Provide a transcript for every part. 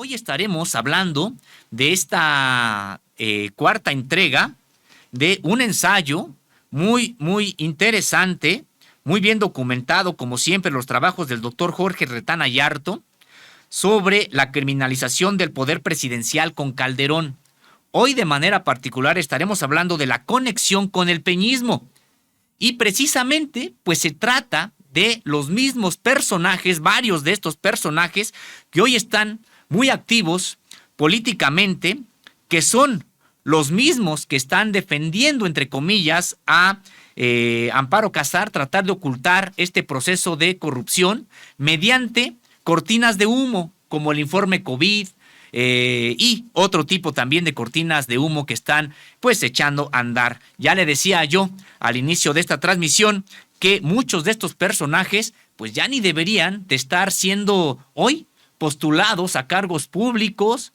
hoy estaremos hablando de esta cuarta entrega de un ensayo muy interesante, muy bien documentado, como siempre, los trabajos del doctor Jorge Retana Yarto sobre la criminalización del poder presidencial con Calderón. Hoy, de manera particular, estaremos hablando de la conexión con el peñismo. Y precisamente, pues se trata de los mismos personajes, varios de estos personajes que hoy están muy activos políticamente, que son los mismos que están defendiendo, entre comillas, a Amparo Casar, tratar de ocultar este proceso de corrupción mediante cortinas de humo, como el informe COVID, y otro tipo también de cortinas de humo que están pues echando a andar. Ya le decía yo al inicio de esta transmisión que muchos de estos personajes pues ya ni deberían de estar siendo hoy postulados a cargos públicos.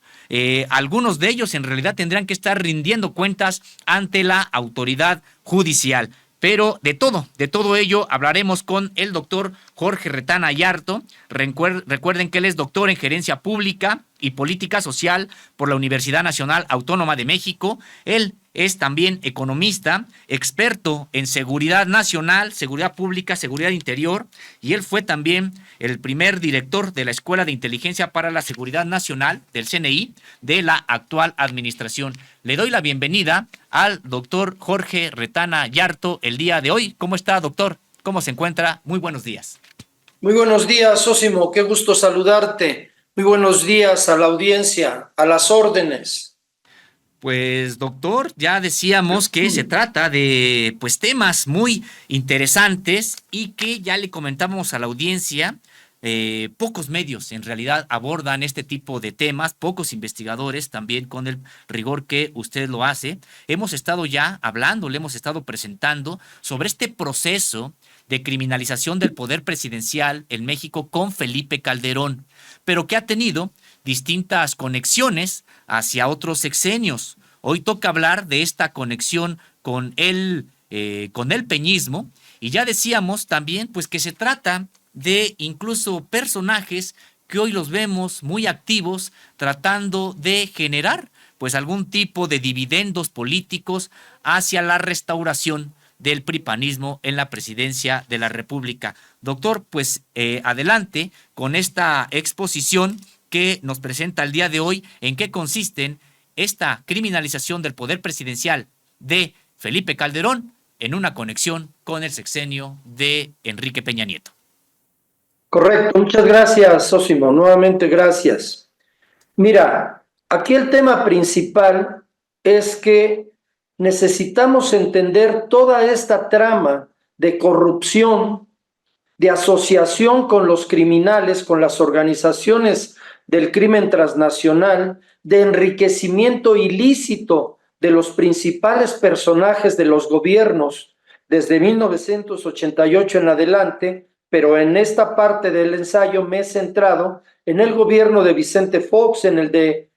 Algunos de ellos en realidad tendrían que estar rindiendo cuentas ante la autoridad judicial. Pero de todo ello hablaremos con el doctor Jorge Retana Yarto. Recuerden que él es doctor en Gerencia Pública y Política Social por la Universidad Nacional Autónoma de México. Él es también economista, experto en seguridad nacional, seguridad pública, seguridad interior, y él fue también el primer director de la Escuela de Inteligencia para la Seguridad Nacional del CNI de la actual administración. Le doy la bienvenida al doctor Jorge Retana Yarto el día de hoy. ¿Cómo está, doctor? ¿Cómo se encuentra? Muy buenos días. Muy buenos días, Sósimo. Qué gusto saludarte. Muy buenos días a la audiencia, a las órdenes. Pues, doctor, ya decíamos que se trata de pues temas muy interesantes y que ya le comentamos a la audiencia. Pocos medios en realidad abordan este tipo de temas, pocos investigadores también con el rigor que usted lo hace. Hemos estado ya hablando, le hemos estado presentando sobre este proceso de criminalización del poder presidencial en México con Felipe Calderón, pero que ha tenido distintas conexiones hacia otros sexenios. Hoy toca hablar de esta conexión con el peñismo, y ya decíamos también pues que se trata de incluso personajes que hoy los vemos muy activos tratando de generar pues algún tipo de dividendos políticos hacia la restauración del pripanismo en la presidencia de la República. Doctor, pues adelante con esta exposición que nos presenta el día de hoy, en qué consisten esta criminalización del poder presidencial de Felipe Calderón en una conexión con el sexenio de Enrique Peña Nieto. Correcto, muchas gracias, Sósimo. Nuevamente, gracias. Mira, aquí el tema principal es que necesitamos entender toda esta trama de corrupción, de asociación con los criminales, con las organizaciones del crimen transnacional, de enriquecimiento ilícito de los principales personajes de los gobiernos desde 1988 en adelante, pero en esta parte del ensayo me he centrado en el gobierno de Vicente Fox, en el de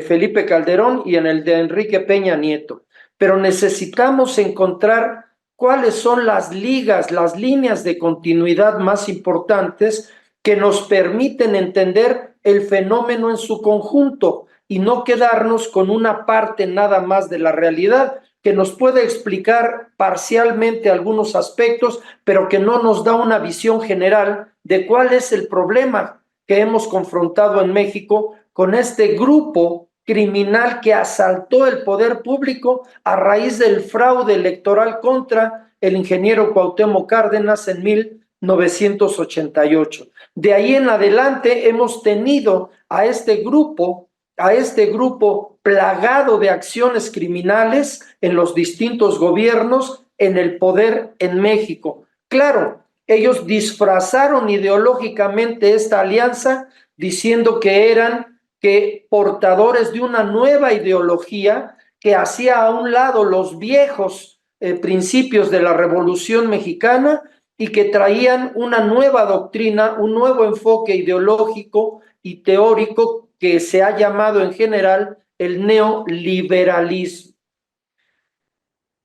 Felipe Calderón y en el de Enrique Peña Nieto. Pero necesitamos encontrar cuáles son las ligas, las líneas de continuidad más importantes que nos permiten entender el fenómeno en su conjunto y no quedarnos con una parte nada más de la realidad que nos puede explicar parcialmente algunos aspectos, pero que no nos da una visión general de cuál es el problema que hemos confrontado en México con este grupo criminal que asaltó el poder público a raíz del fraude electoral contra el ingeniero Cuauhtémoc Cárdenas en 1988. De ahí en adelante hemos tenido a este grupo plagado de acciones criminales en los distintos gobiernos en el poder en México. Claro, ellos disfrazaron ideológicamente esta alianza diciendo que eran portadores de una nueva ideología que hacía a un lado los viejos principios de la Revolución Mexicana y que traían una nueva doctrina, un nuevo enfoque ideológico y teórico que se ha llamado en general el neoliberalismo.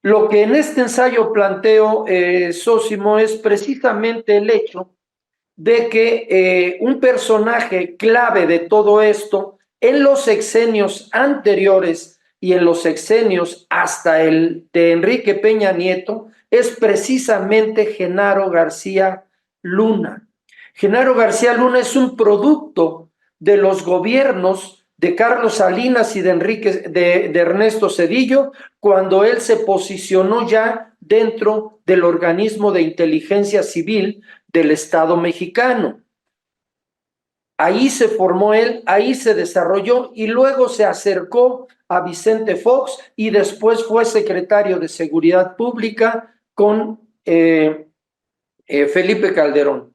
Lo que en este ensayo planteo, Sósimo, es precisamente el hecho de que un personaje clave de todo esto en los sexenios anteriores y en los sexenios hasta el de Enrique Peña Nieto es precisamente Genaro García Luna. Genaro García Luna es un producto de los gobiernos de Carlos Salinas y de Ernesto Zedillo, cuando él se posicionó ya dentro del organismo de inteligencia civil del Estado mexicano. Ahí se formó él, ahí se desarrolló y luego se acercó a Vicente Fox y después fue secretario de Seguridad Pública con Felipe Calderón.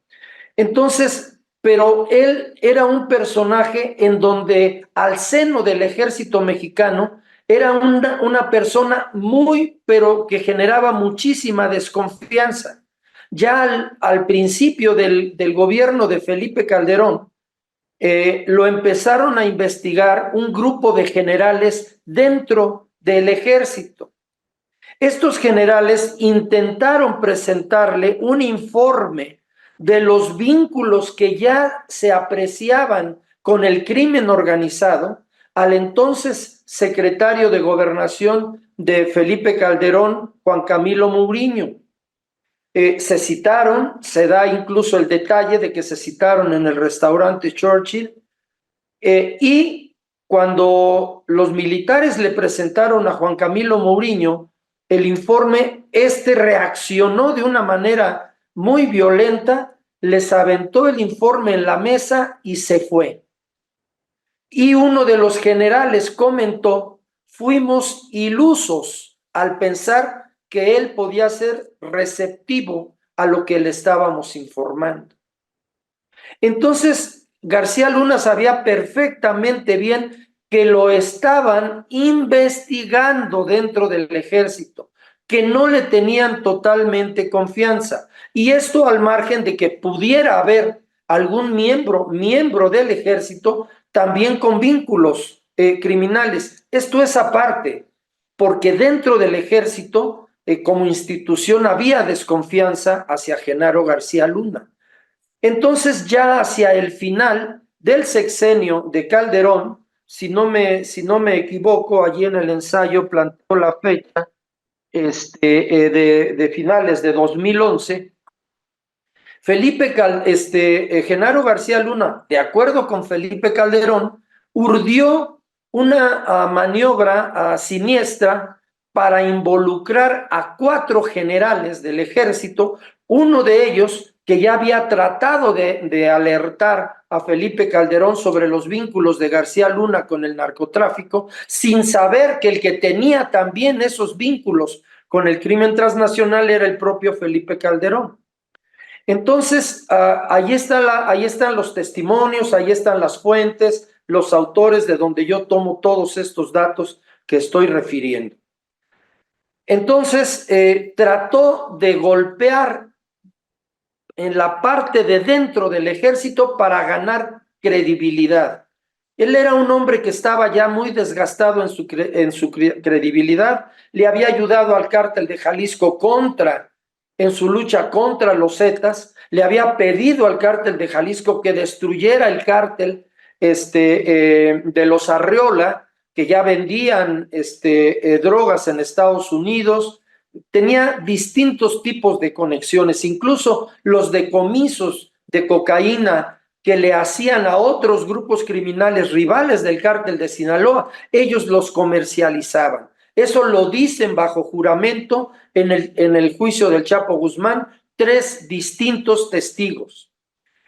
Entonces, pero él era un personaje en donde al seno del ejército mexicano era una persona muy, pero que generaba muchísima desconfianza. Ya al principio del gobierno de Felipe Calderón, lo empezaron a investigar un grupo de generales dentro del ejército. Estos generales intentaron presentarle un informe de los vínculos que ya se apreciaban con el crimen organizado al entonces secretario de Gobernación de Felipe Calderón, Juan Camilo Mourinho. Se citaron, se da incluso el detalle de que se citaron en el restaurante Churchill, y cuando los militares le presentaron a Juan Camilo Mourinho el informe, este reaccionó de una manera muy violenta, les aventó el informe en la mesa y se fue. Y uno de los generales comentó: fuimos ilusos al pensar que él podía ser receptivo a lo que le estábamos informando. Entonces, García Luna sabía perfectamente bien que lo estaban investigando dentro del ejército, que no le tenían totalmente confianza. Y esto al margen de que pudiera haber algún miembro del ejército también con vínculos criminales. Esto es aparte, porque dentro del ejército, como institución, había desconfianza hacia Genaro García Luna. Entonces, ya hacia el final del sexenio de Calderón, si no me equivoco, allí en el ensayo planteo la fecha de finales de 2011, Genaro García Luna, de acuerdo con Felipe Calderón, urdió una maniobra siniestra para involucrar a 4 generales del ejército, uno de ellos que ya había tratado de alertar a Felipe Calderón sobre los vínculos de García Luna con el narcotráfico, sin saber que el que tenía también esos vínculos con el crimen transnacional era el propio Felipe Calderón. Entonces, ahí están los testimonios, ahí están las fuentes, los autores de donde yo tomo todos estos datos que estoy refiriendo. Entonces, trató de golpear en la parte de dentro del ejército para ganar credibilidad. Él era un hombre que estaba ya muy desgastado en su credibilidad, le había ayudado al cártel de Jalisco en su lucha contra los Zetas, le había pedido al cártel de Jalisco que destruyera el cártel de los Arreola, que ya vendían drogas en Estados Unidos. Tenía distintos tipos de conexiones, incluso los decomisos de cocaína que le hacían a otros grupos criminales rivales del cártel de Sinaloa, ellos los comercializaban. Eso lo dicen bajo juramento en el juicio del Chapo Guzmán 3 distintos testigos.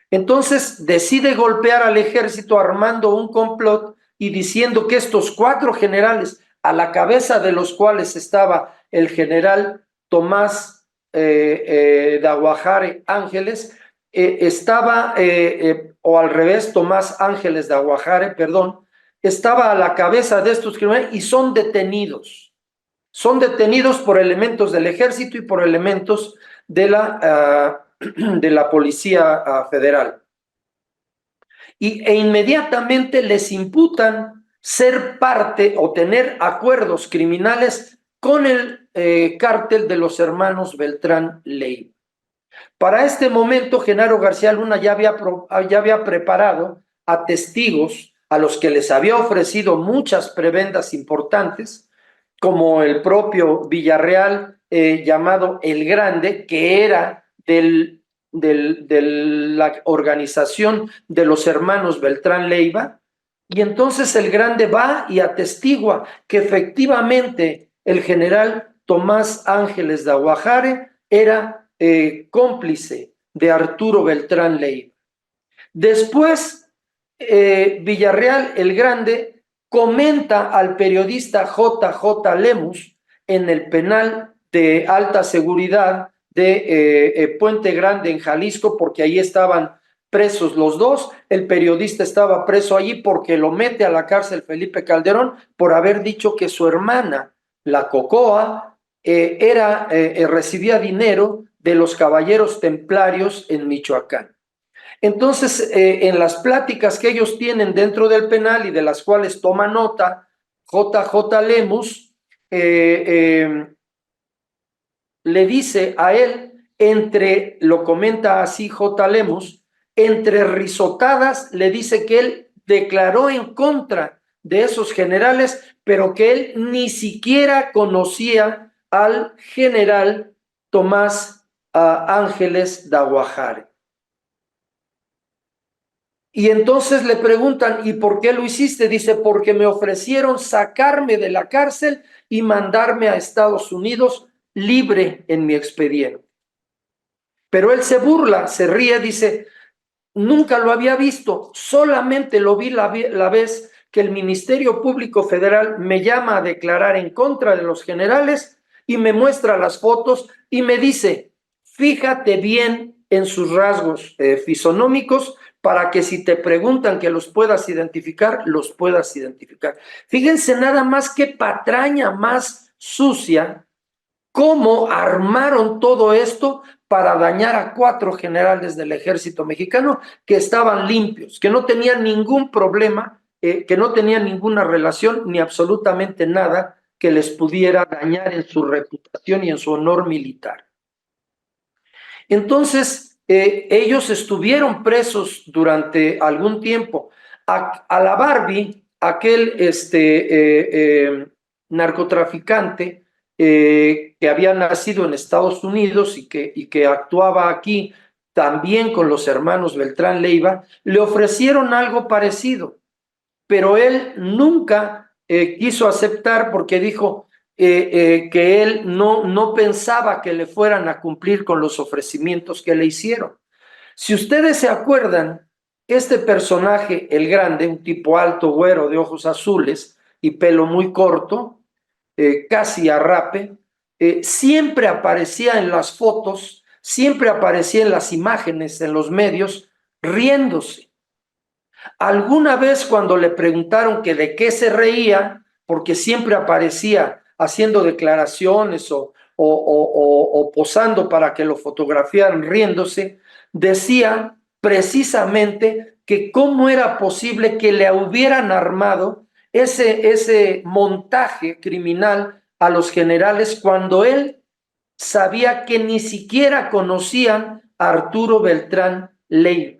Entonces decide golpear al ejército armando un complot y diciendo que estos 4 generales, a la cabeza de los cuales estaba el general Tomás Daguajare Ángeles, o al revés, Tomás Ángeles Daguajare, perdón, estaba a la cabeza de estos criminales y son detenidos. Son detenidos por elementos del ejército y por elementos de la Policía Federal. E inmediatamente les imputan ser parte o tener acuerdos criminales con el cártel de los hermanos Beltrán Leiva. Para este momento, Genaro García Luna ya había preparado a testigos a los que les había ofrecido muchas prebendas importantes, como el propio Villarreal, llamado El Grande, que era de la organización de los hermanos Beltrán Leiva. Y entonces El Grande va y atestigua que efectivamente el general Tomás Ángeles de Aguajare era cómplice de Arturo Beltrán Leiva. Después, Villarreal el Grande comenta al periodista J.J. Lemus en el penal de alta seguridad de Puente Grande en Jalisco, porque ahí estaban presos los dos. El periodista estaba preso allí porque lo mete a la cárcel Felipe Calderón por haber dicho que su hermana, la Cocoa, recibía dinero de los caballeros templarios en Michoacán. Entonces, en las pláticas que ellos tienen dentro del penal y de las cuales toma nota J.J. Lemus, le dice a él, lo comenta así J. Lemus, entre risotadas le dice que él declaró en contra de esos generales, pero que él ni siquiera conocía al general Tomás Ángeles de Aguajare. Y entonces le preguntan, ¿y por qué lo hiciste? Dice, porque me ofrecieron sacarme de la cárcel y mandarme a Estados Unidos libre en mi expediente. Pero él se burla, se ríe, dice, nunca lo había visto, solamente lo vi la vez que el Ministerio Público Federal me llama a declarar en contra de los generales y me muestra las fotos y me dice, fíjate bien en sus rasgos fisonómicos para que si te preguntan que los puedas identificar, los puedas identificar. Fíjense nada más qué patraña más sucia, cómo armaron todo esto para dañar a 4 generales del ejército mexicano que estaban limpios, que no tenían ningún problema, que no tenían ninguna relación ni absolutamente nada que les pudiera dañar en su reputación y en su honor militar. Entonces, ellos estuvieron presos durante algún tiempo. A la Barbie, aquel narcotraficante que había nacido en Estados Unidos y que actuaba aquí también con los hermanos Beltrán Leiva, le ofrecieron algo parecido, pero él nunca quiso aceptar porque dijo que él no pensaba que le fueran a cumplir con los ofrecimientos que le hicieron. Si ustedes se acuerdan, este personaje, el Grande, un tipo alto, güero, de ojos azules y pelo muy corto, casi a rape, siempre aparecía en las fotos, siempre aparecía en las imágenes, en los medios, riéndose. Alguna vez cuando le preguntaron que de qué se reía, porque siempre aparecía haciendo declaraciones o posando para que lo fotografiaran riéndose, decía precisamente que cómo era posible que le hubieran armado ese montaje criminal a los generales cuando él sabía que ni siquiera conocían a Arturo Beltrán Leiva.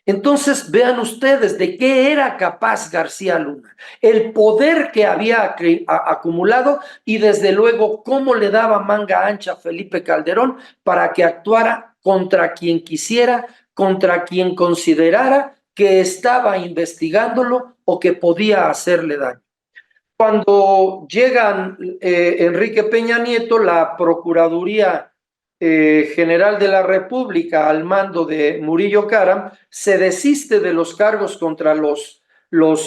Entonces, vean ustedes de qué era capaz García Luna, el poder que había acumulado y desde luego cómo le daba manga ancha a Felipe Calderón para que actuara contra quien quisiera, contra quien considerara que estaba investigándolo o que podía hacerle daño. Cuando llegan Enrique Peña Nieto, la Procuraduría General de la República al mando de Murillo Karam se desiste de los cargos contra los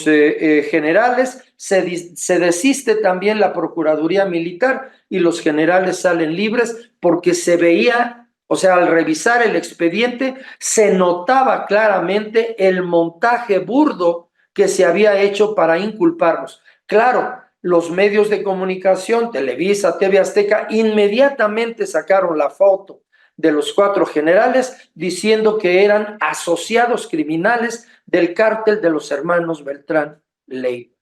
generales, se desiste también la Procuraduría Militar y los generales salen libres porque se veía, o sea, al revisar el expediente se notaba claramente el montaje burdo que se había hecho para inculparlos. Claro, los medios de comunicación, Televisa, TV Azteca, inmediatamente sacaron la foto de los 4 generales diciendo que eran asociados criminales del cártel de los hermanos Beltrán Leiva.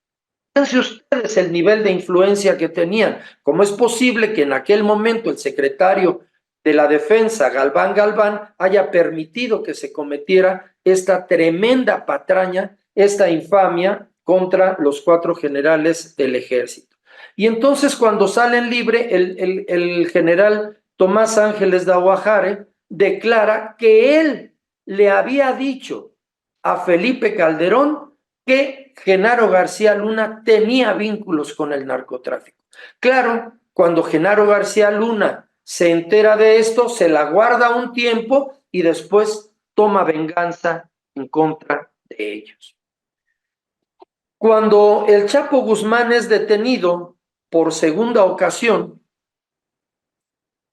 Fíjense ustedes el nivel de influencia que tenían. ¿Cómo es posible que en aquel momento el secretario de la defensa, Galván, haya permitido que se cometiera esta tremenda patraña, esta infamia contra los 4 generales del ejército. Y entonces cuando salen libre, el general Tomás Ángeles de Aguajare declara que él le había dicho a Felipe Calderón que Genaro García Luna tenía vínculos con el narcotráfico. Claro, cuando Genaro García Luna se entera de esto, se la guarda un tiempo y después toma venganza en contra de ellos. Cuando el Chapo Guzmán es detenido por segunda ocasión,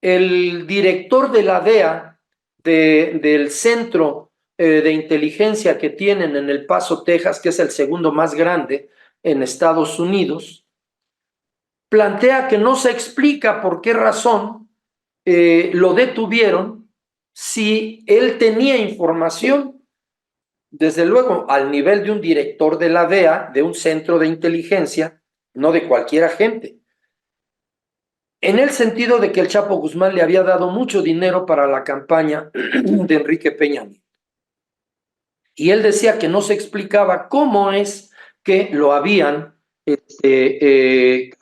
el director de la DEA, del centro de inteligencia que tienen en El Paso, Texas, que es el segundo más grande en Estados Unidos, plantea que no se explica por qué razón lo detuvieron si él tenía información, desde luego, al nivel de un director de la DEA, de un centro de inteligencia, no de cualquier agente, en el sentido de que el Chapo Guzmán le había dado mucho dinero para la campaña de Enrique Peña Nieto. Y él decía que no se explicaba cómo es que lo habían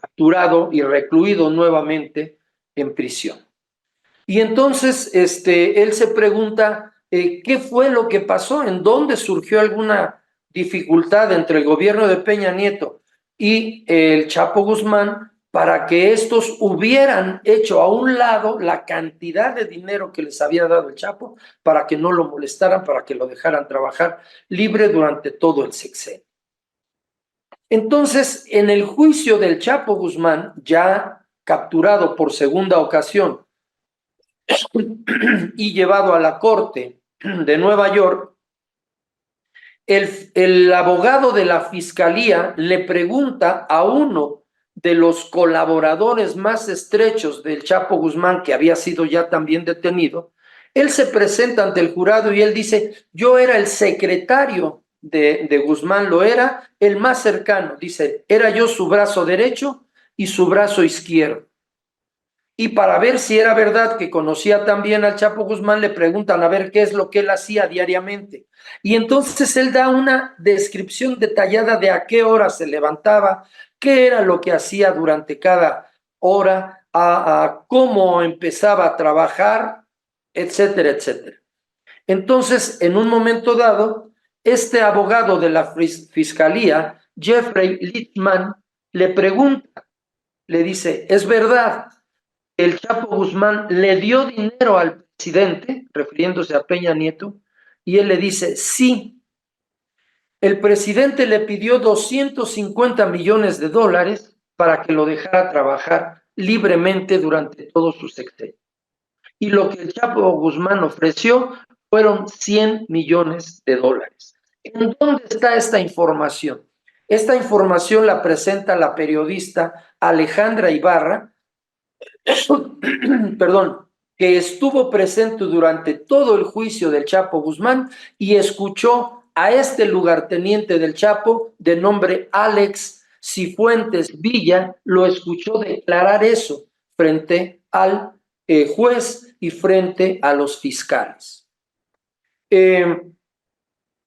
capturado y recluido nuevamente en prisión. Y entonces él se pregunta qué fue lo que pasó, en dónde surgió alguna dificultad entre el gobierno de Peña Nieto y el Chapo Guzmán para que estos hubieran hecho a un lado la cantidad de dinero que les había dado el Chapo para que no lo molestaran, para que lo dejaran trabajar libre durante todo el sexenio. Entonces, en el juicio del Chapo Guzmán, ya capturado por segunda ocasión y llevado a la corte de Nueva York, el abogado de la fiscalía le pregunta a uno de los colaboradores más estrechos del Chapo Guzmán, que había sido ya también detenido. Él se presenta ante el jurado y él dice: yo era el secretario de Guzmán, lo era el más cercano, dice, era yo su brazo derecho y su brazo izquierdo. Y para ver si era verdad que conocía también al Chapo Guzmán, le preguntan a ver qué es lo que él hacía diariamente. Y entonces él da una descripción detallada de a qué hora se levantaba, qué era lo que hacía durante cada hora, a cómo empezaba a trabajar, etcétera, etcétera. Entonces, en un momento dado, este abogado de la fiscalía, Jeffrey Littman, le pregunta, le dice, ¿es verdad el Chapo Guzmán le dio dinero al presidente, refiriéndose a Peña Nieto? Y él le dice, sí, el presidente le pidió 250 millones de dólares para que lo dejara trabajar libremente durante todo su sexenio. Y lo que el Chapo Guzmán ofreció fueron 100 millones de dólares. ¿En dónde está esta información? Esta información la presenta la periodista Alejandra Ibarra, perdón, que estuvo presente durante todo el juicio del Chapo Guzmán y escuchó a este lugarteniente del Chapo de nombre Alex Cifuentes Villa, lo escuchó declarar eso frente al juez y frente a los fiscales.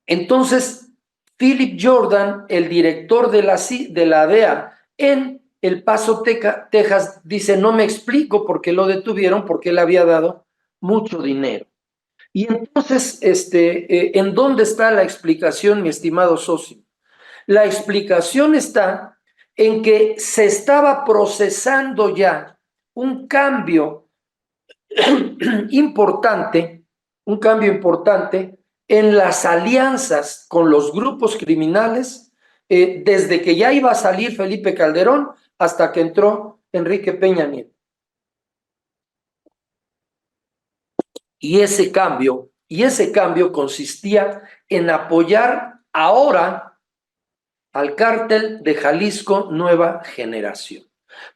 Entonces, Philip Jordan, el director de la DEA en El Paso, Texas, dice, no me explico por qué lo detuvieron, porque él había dado mucho dinero. Y entonces, ¿en dónde está la explicación, mi estimado socio? La explicación está en que se estaba procesando ya un cambio importante, en las alianzas con los grupos criminales, desde que ya iba a salir Felipe Calderón hasta que entró Enrique Peña Nieto. Y ese cambio consistía en apoyar ahora al cártel de Jalisco Nueva Generación.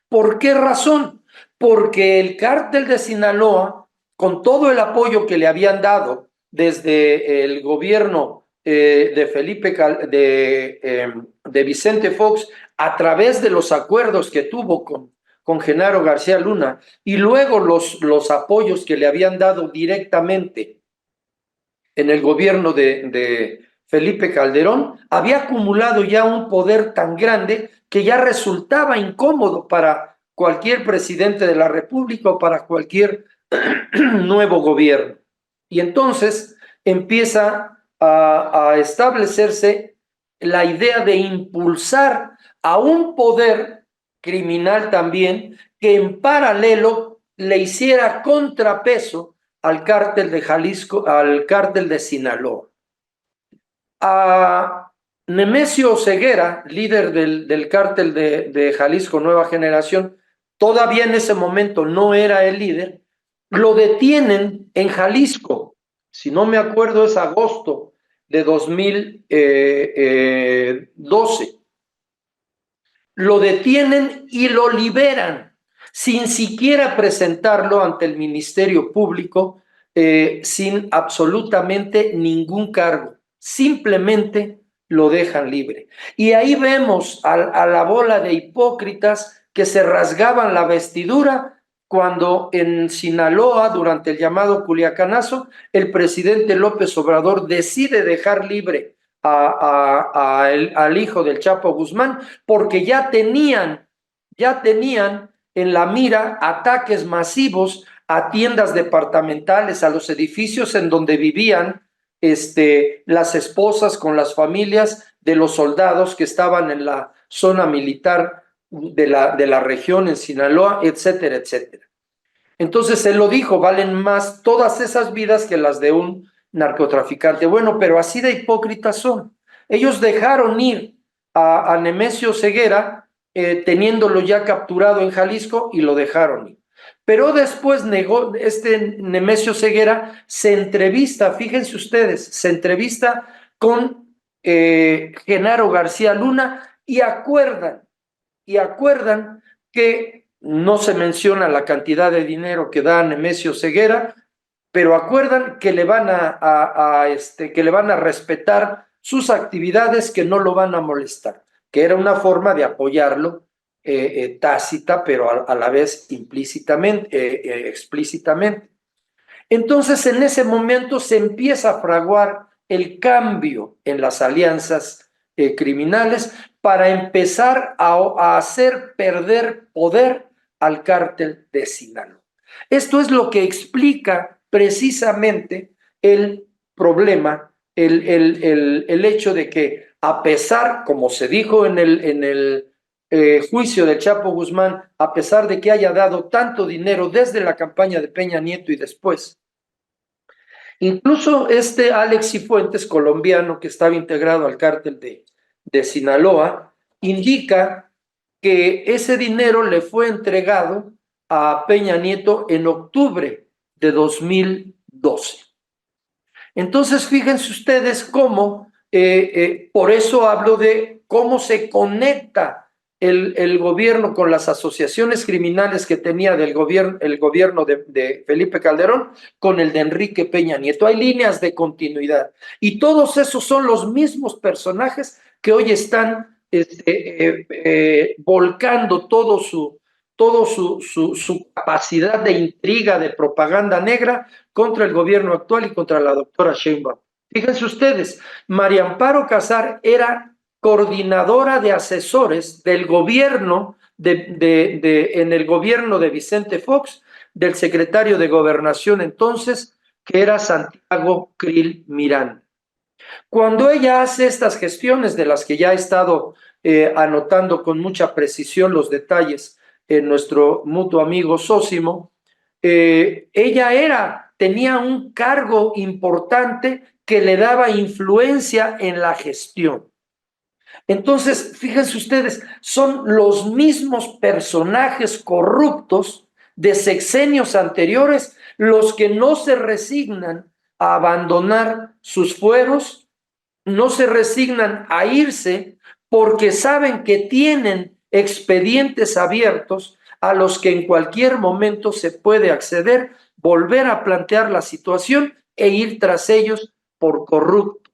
¿Por qué razón? Porque el cártel de Sinaloa, con todo el apoyo que le habían dado desde el gobierno de Vicente Fox, a través de los acuerdos que tuvo con Genaro García Luna y luego los apoyos que le habían dado directamente en el gobierno de Felipe Calderón, había acumulado ya un poder tan grande que ya resultaba incómodo para cualquier presidente de la República o para cualquier nuevo gobierno. Y entonces empieza a establecerse la idea de impulsar a un poder criminal también que en paralelo le hiciera contrapeso al cártel de Jalisco, al cártel de Sinaloa. A Nemesio Ceguera, líder del cártel de Jalisco Nueva Generación, todavía en ese momento no era el líder, lo detienen en Jalisco, si no me acuerdo es agosto de 2012. Lo detienen y lo liberan sin siquiera presentarlo ante el Ministerio Público, sin absolutamente ningún cargo. Simplemente lo dejan libre. Y ahí vemos a la bola de hipócritas que se rasgaban la vestidura cuando en Sinaloa, durante el llamado Culiacanazo, el presidente López Obrador decide dejar libre al hijo del Chapo Guzmán, porque ya tenían en la mira ataques masivos a tiendas departamentales, a los edificios en donde vivían las esposas con las familias de los soldados que estaban en la zona militar de la región en Sinaloa, etcétera, etcétera. Entonces él lo dijo, valen más todas esas vidas que las de un narcotraficante. Bueno, pero así de hipócritas son. Ellos dejaron ir a Nemesio Ceguera, teniéndolo ya capturado en Jalisco, y lo dejaron ir. Pero después negó, Nemesio Ceguera se entrevista, fíjense ustedes, se entrevista con Genaro García Luna y acuerdan que no se menciona la cantidad de dinero que da Nemesio Ceguera, pero acuerdan que le van que le van a respetar sus actividades, que no lo van a molestar, que era una forma de apoyarlo tácita, pero a la vez implícitamente, explícitamente. Entonces, en ese momento se empieza a fraguar el cambio en las alianzas criminales para empezar a hacer perder poder al cártel de Sinaloa. Esto es lo que explica precisamente el problema, el hecho de que, a pesar, como se dijo en el juicio de Chapo Guzmán, a pesar de que haya dado tanto dinero desde la campaña de Peña Nieto y después, incluso Alex Cifuentes, colombiano que estaba integrado al cártel de Sinaloa, indica que ese dinero le fue entregado a Peña Nieto en octubre de 2012. Entonces, fíjense ustedes cómo, por eso hablo de cómo se conecta el gobierno con las asociaciones criminales que tenía el gobierno de Felipe Calderón con el de Enrique Peña Nieto. Hay líneas de continuidad y todos esos son los mismos personajes que hoy están volcando toda su capacidad de intriga, de propaganda negra contra el gobierno actual y contra la doctora Sheinbaum. Fíjense ustedes, María Amparo Casar era coordinadora de asesores del gobierno en el gobierno de Vicente Fox, del secretario de Gobernación entonces, que era Santiago Krill Miranda. Cuando ella hace estas gestiones, de las que ya ha estado anotando con mucha precisión los detalles en nuestro mutuo amigo Sósimo, ella tenía un cargo importante que le daba influencia en la gestión. Entonces, fíjense ustedes, son los mismos personajes corruptos de sexenios anteriores los que no se resignan a abandonar sus fueros, no se resignan a irse porque saben que tienen expedientes abiertos a los que en cualquier momento se puede acceder, volver a plantear la situación e ir tras ellos por corrupto.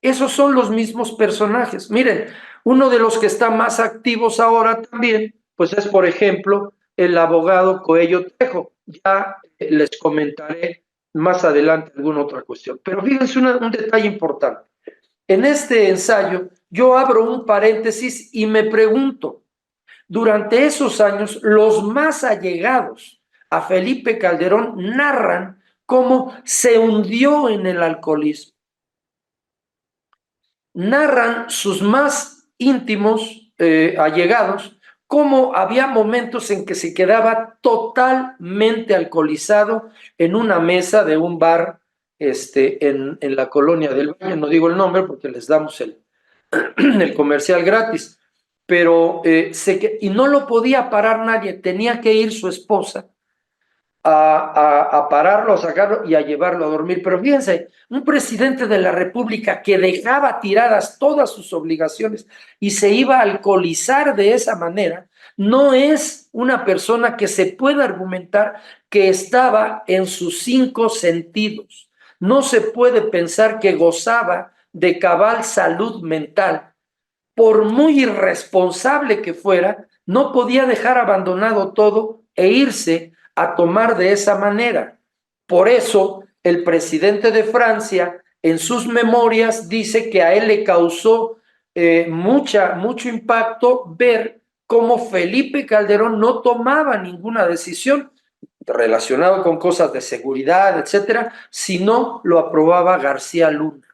Esos son los mismos personajes. Miren, uno de los que está más activos ahora también pues es, por ejemplo, el abogado Coello Trejo. Ya les comentaré más adelante alguna otra cuestión. Pero fíjense un detalle importante. En este ensayo yo abro un paréntesis y me pregunto, durante esos años, los más allegados a Felipe Calderón narran cómo se hundió en el alcoholismo. Narran sus más íntimos allegados cómo había momentos en que se quedaba totalmente alcoholizado en una mesa de un bar en la colonia del Valle. No digo el nombre porque les damos el comercial gratis, pero y no lo podía parar nadie, tenía que ir su esposa a pararlo, a sacarlo y a llevarlo a dormir. Pero fíjense, un presidente de la República que dejaba tiradas todas sus obligaciones y se iba a alcoholizar de esa manera, no es una persona que se pueda argumentar que estaba en sus 5 sentidos. No se puede pensar que gozaba de cabal salud mental. Por muy irresponsable que fuera, no podía dejar abandonado todo e irse a tomar de esa manera. Por eso, el presidente de Francia, en sus memorias, dice que a él le causó mucho impacto ver cómo Felipe Calderón no tomaba ninguna decisión relacionada con cosas de seguridad, etcétera, sino lo aprobaba García Luna.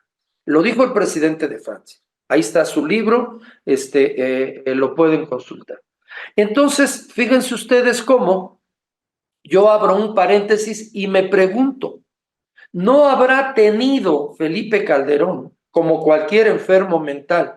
Lo dijo el presidente de Francia. Ahí está su libro, lo pueden consultar. Entonces, fíjense ustedes cómo yo abro un paréntesis y me pregunto, ¿no habrá tenido Felipe Calderón, como cualquier enfermo mental,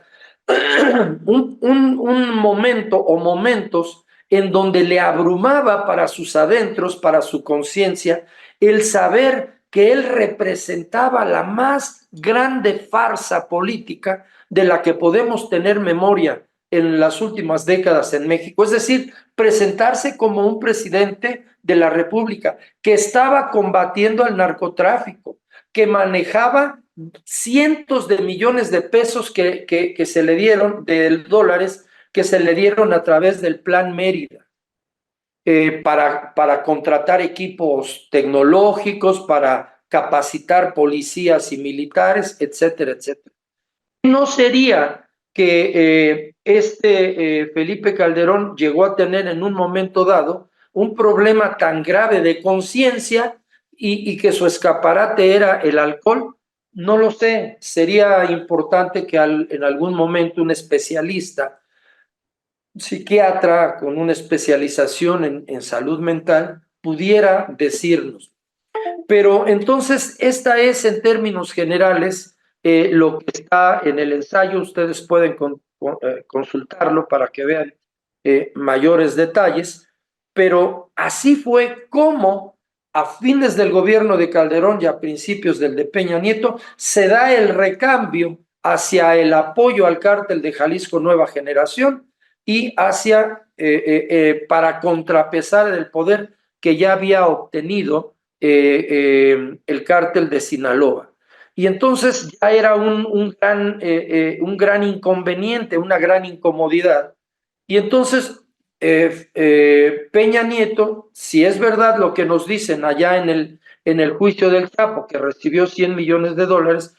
un momento o momentos en donde le abrumaba para sus adentros, para su conciencia, el saber que él representaba la más grande farsa política de la que podemos tener memoria en las últimas décadas en México? Es decir, presentarse como un presidente de la República que estaba combatiendo al narcotráfico, que manejaba cientos de millones de pesos que se le dieron, de dólares, que se le dieron a través del Plan Mérida, para contratar equipos tecnológicos, para capacitar policías y militares, etcétera, etcétera. ¿No sería que Felipe Calderón llegó a tener en un momento dado un problema tan grave de conciencia y que su escaparate era el alcohol? No lo sé. Sería importante que en algún momento un especialista, psiquiatra con una especialización en salud mental, pudiera decirnos. Pero entonces, esta es en términos generales lo que está en el ensayo. Ustedes pueden consultarlo para que vean mayores detalles, pero así fue como a fines del gobierno de Calderón y a principios del de Peña Nieto se da el recambio hacia el apoyo al cártel de Jalisco Nueva Generación y hacia para contrapesar el poder que ya había obtenido el cártel de Sinaloa. Y entonces ya era un gran inconveniente, una gran incomodidad. Y entonces Peña Nieto, si es verdad lo que nos dicen allá en el juicio del Chapo, que recibió 100 millones de dólares,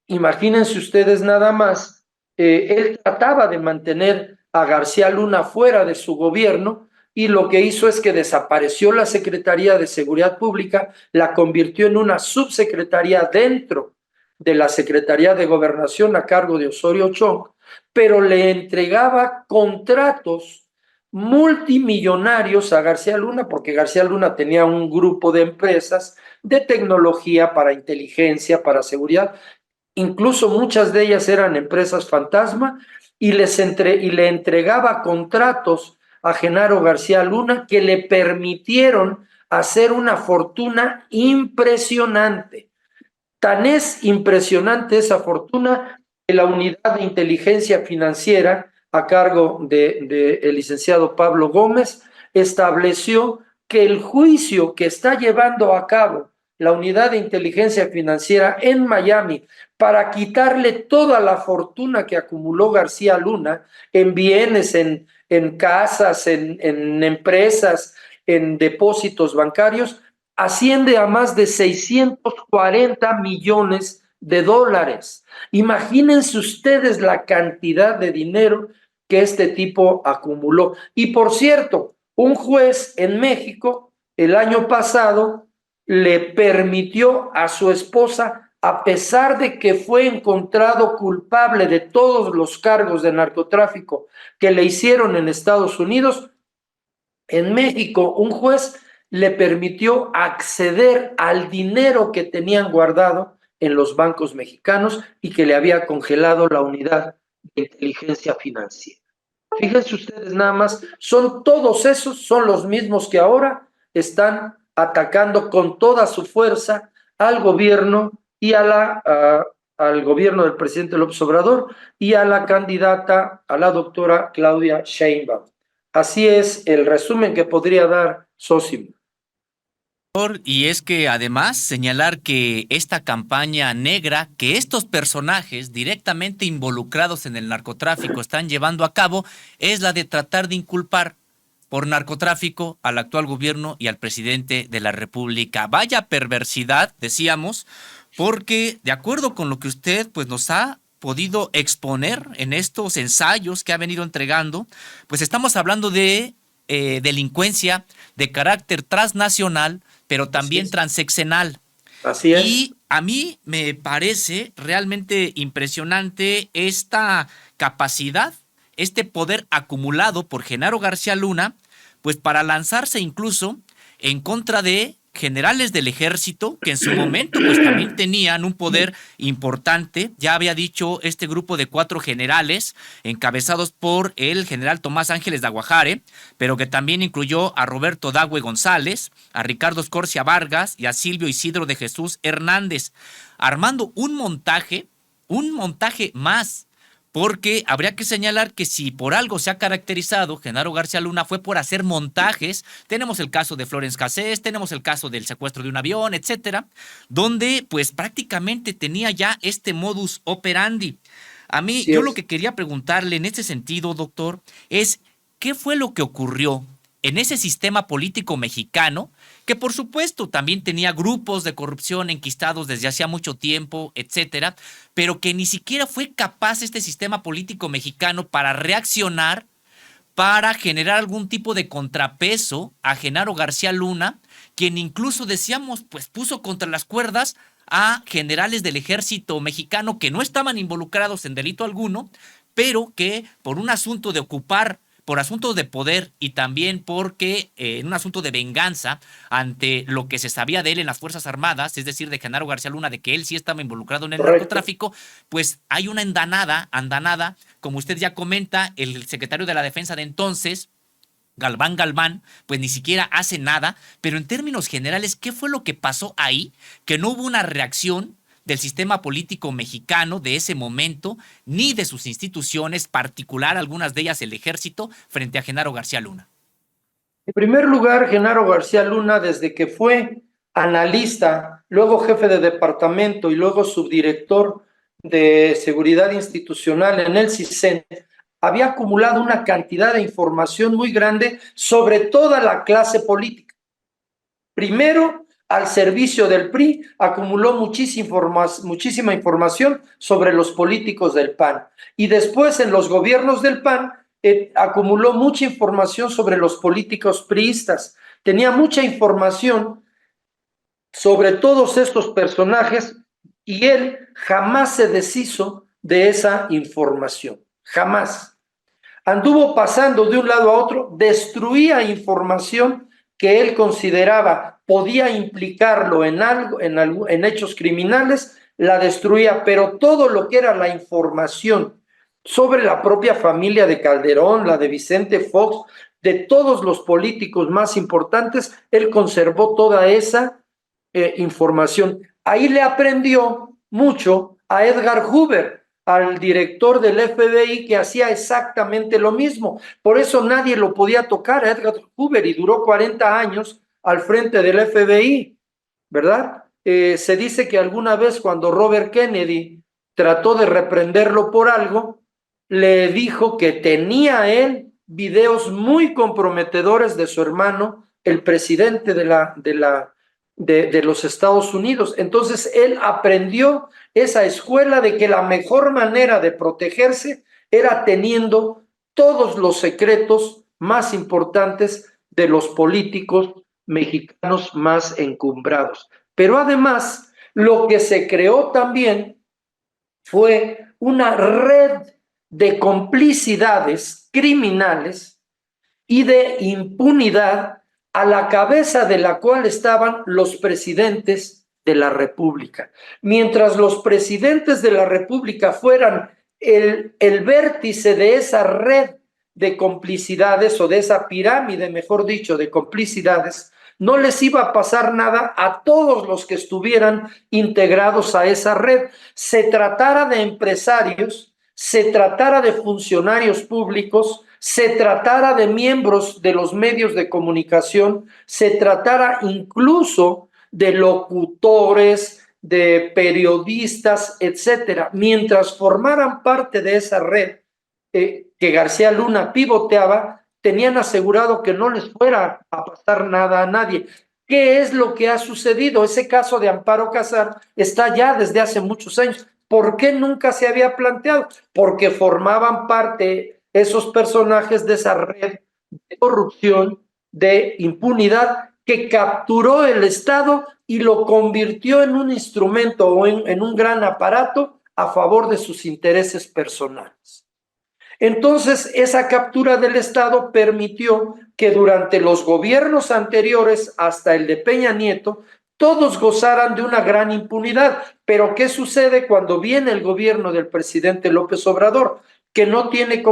imagínense ustedes nada más, él trataba de mantener a García Luna fuera de su gobierno y lo que hizo es que desapareció la Secretaría de Seguridad Pública, la convirtió en una subsecretaría dentro de la Secretaría de Gobernación a cargo de Osorio Chong, pero le entregaba contratos multimillonarios a García Luna, porque García Luna tenía un grupo de empresas de tecnología para inteligencia, para seguridad. Incluso muchas de ellas eran empresas fantasma y le entregaba contratos a Genaro García Luna que le permitieron hacer una fortuna impresionante. Tan es impresionante esa fortuna que la unidad de inteligencia financiera a cargo del licenciado Pablo Gómez estableció que el juicio que está llevando a cabo la unidad de inteligencia financiera en Miami para quitarle toda la fortuna que acumuló García Luna en bienes, en casas, en empresas, en depósitos bancarios, asciende a más de 640 millones de dólares. Imagínense ustedes la cantidad de dinero que este tipo acumuló. Y por cierto, un juez en México el año pasado le permitió a su esposa, a pesar de que fue encontrado culpable de todos los cargos de narcotráfico que le hicieron en Estados Unidos, en México un juez le permitió acceder al dinero que tenían guardado en los bancos mexicanos y que le había congelado la unidad de inteligencia financiera. Fíjense ustedes nada más, son todos esos, son los mismos que ahora están atacando con toda su fuerza al gobierno y al gobierno del presidente López Obrador y a la candidata, a la doctora Claudia Sheinbaum. Así es el resumen que podría dar Sósimo. Y es que además señalar que esta campaña negra que estos personajes directamente involucrados en el narcotráfico están llevando a cabo es la de tratar de inculpar por narcotráfico al actual gobierno y al presidente de la República. Vaya perversidad, decíamos, porque de acuerdo con lo que usted pues nos ha podido exponer en estos ensayos que ha venido entregando, pues estamos hablando de delincuencia de carácter transnacional, pero también transeccional. Así es. Y a mí me parece realmente impresionante esta capacidad, este poder acumulado por Genaro García Luna, pues para lanzarse incluso en contra de generales del ejército que en su momento pues también tenían un poder importante. Ya había dicho este grupo de 4 generales encabezados por el general Tomás Ángeles de Aguajare, pero que también incluyó a Roberto Dagüe González, a Ricardo Escorcia Vargas y a Silvio Isidro de Jesús Hernández, armando un montaje más. Porque habría que señalar que si por algo se ha caracterizado Genaro García Luna fue por hacer montajes. Tenemos el caso de Florence Cassés, tenemos el caso del secuestro de un avión, etcétera, donde pues prácticamente tenía ya este modus operandi. A mí, yo lo que quería preguntarle en este sentido, doctor, es ¿qué fue lo que ocurrió en ese sistema político mexicano, que por supuesto también tenía grupos de corrupción enquistados desde hacía mucho tiempo, etcétera, pero que ni siquiera fue capaz este sistema político mexicano para reaccionar, para generar algún tipo de contrapeso a Genaro García Luna, quien incluso decíamos, pues puso contra las cuerdas a generales del ejército mexicano que no estaban involucrados en delito alguno, pero que por un asunto de ocupar, por asuntos de poder y también porque en un asunto de venganza ante lo que se sabía de él en las Fuerzas Armadas, es decir, de Genaro García Luna, de que él sí estaba involucrado en el narcotráfico, pues hay una andanada, como usted ya comenta, el secretario de la Defensa de entonces, Galván, pues ni siquiera hace nada, pero en términos generales, ¿qué fue lo que pasó ahí? Que no hubo una reacción del sistema político mexicano de ese momento, ni de sus instituciones, particular algunas de ellas el ejército, frente a Genaro García Luna. En primer lugar, Genaro García Luna, desde que fue analista, luego jefe de departamento y luego subdirector de seguridad institucional en el CISEN, había acumulado una cantidad de información muy grande sobre toda la clase política. Primero, al servicio del PRI, acumuló muchísima información sobre los políticos del PAN. Y después, en los gobiernos del PAN, acumuló mucha información sobre los políticos priistas. Tenía mucha información sobre todos estos personajes y él jamás se deshizo de esa información. Jamás. Anduvo pasando de un lado a otro, destruía información que él consideraba podía implicarlo en algo, en hechos criminales, la destruía, pero todo lo que era la información sobre la propia familia de Calderón, la de Vicente Fox, de todos los políticos más importantes, él conservó toda esa información. Ahí le aprendió mucho a Edgar Hoover, al director del FBI, que hacía exactamente lo mismo. Por eso nadie lo podía tocar a Edgar Hoover y duró 40 años al frente del FBI, ¿verdad? Se dice que alguna vez cuando Robert Kennedy trató de reprenderlo por algo, le dijo que tenía él videos muy comprometedores de su hermano, el presidente de los Estados Unidos. Entonces él aprendió esa escuela de que la mejor manera de protegerse era teniendo todos los secretos más importantes de los políticos mexicanos más encumbrados. Pero además, lo que se creó también fue una red de complicidades criminales y de impunidad a la cabeza de la cual estaban los presidentes de la República. Mientras los presidentes de la República fueran el vértice de esa red de complicidades o de esa pirámide, mejor dicho, de complicidades, no les iba a pasar nada a todos los que estuvieran integrados a esa red. Se tratara de empresarios, se tratara de funcionarios públicos, se tratara de miembros de los medios de comunicación, se tratara incluso de locutores, de periodistas, etcétera, mientras formaran parte de esa red que García Luna pivoteaba, tenían asegurado que no les fuera a pasar nada a nadie. ¿Qué es lo que ha sucedido? Ese caso de Amparo Casar está ya desde hace muchos años. ¿Por qué nunca se había planteado? Porque formaban parte esos personajes de esa red de corrupción, de impunidad, que capturó el Estado y lo convirtió en un instrumento o en un gran aparato a favor de sus intereses personales. Entonces, esa captura del Estado permitió que durante los gobiernos anteriores, hasta el de Peña Nieto, todos gozaran de una gran impunidad. Pero ¿qué sucede cuando viene el gobierno del presidente López Obrador? Que no tiene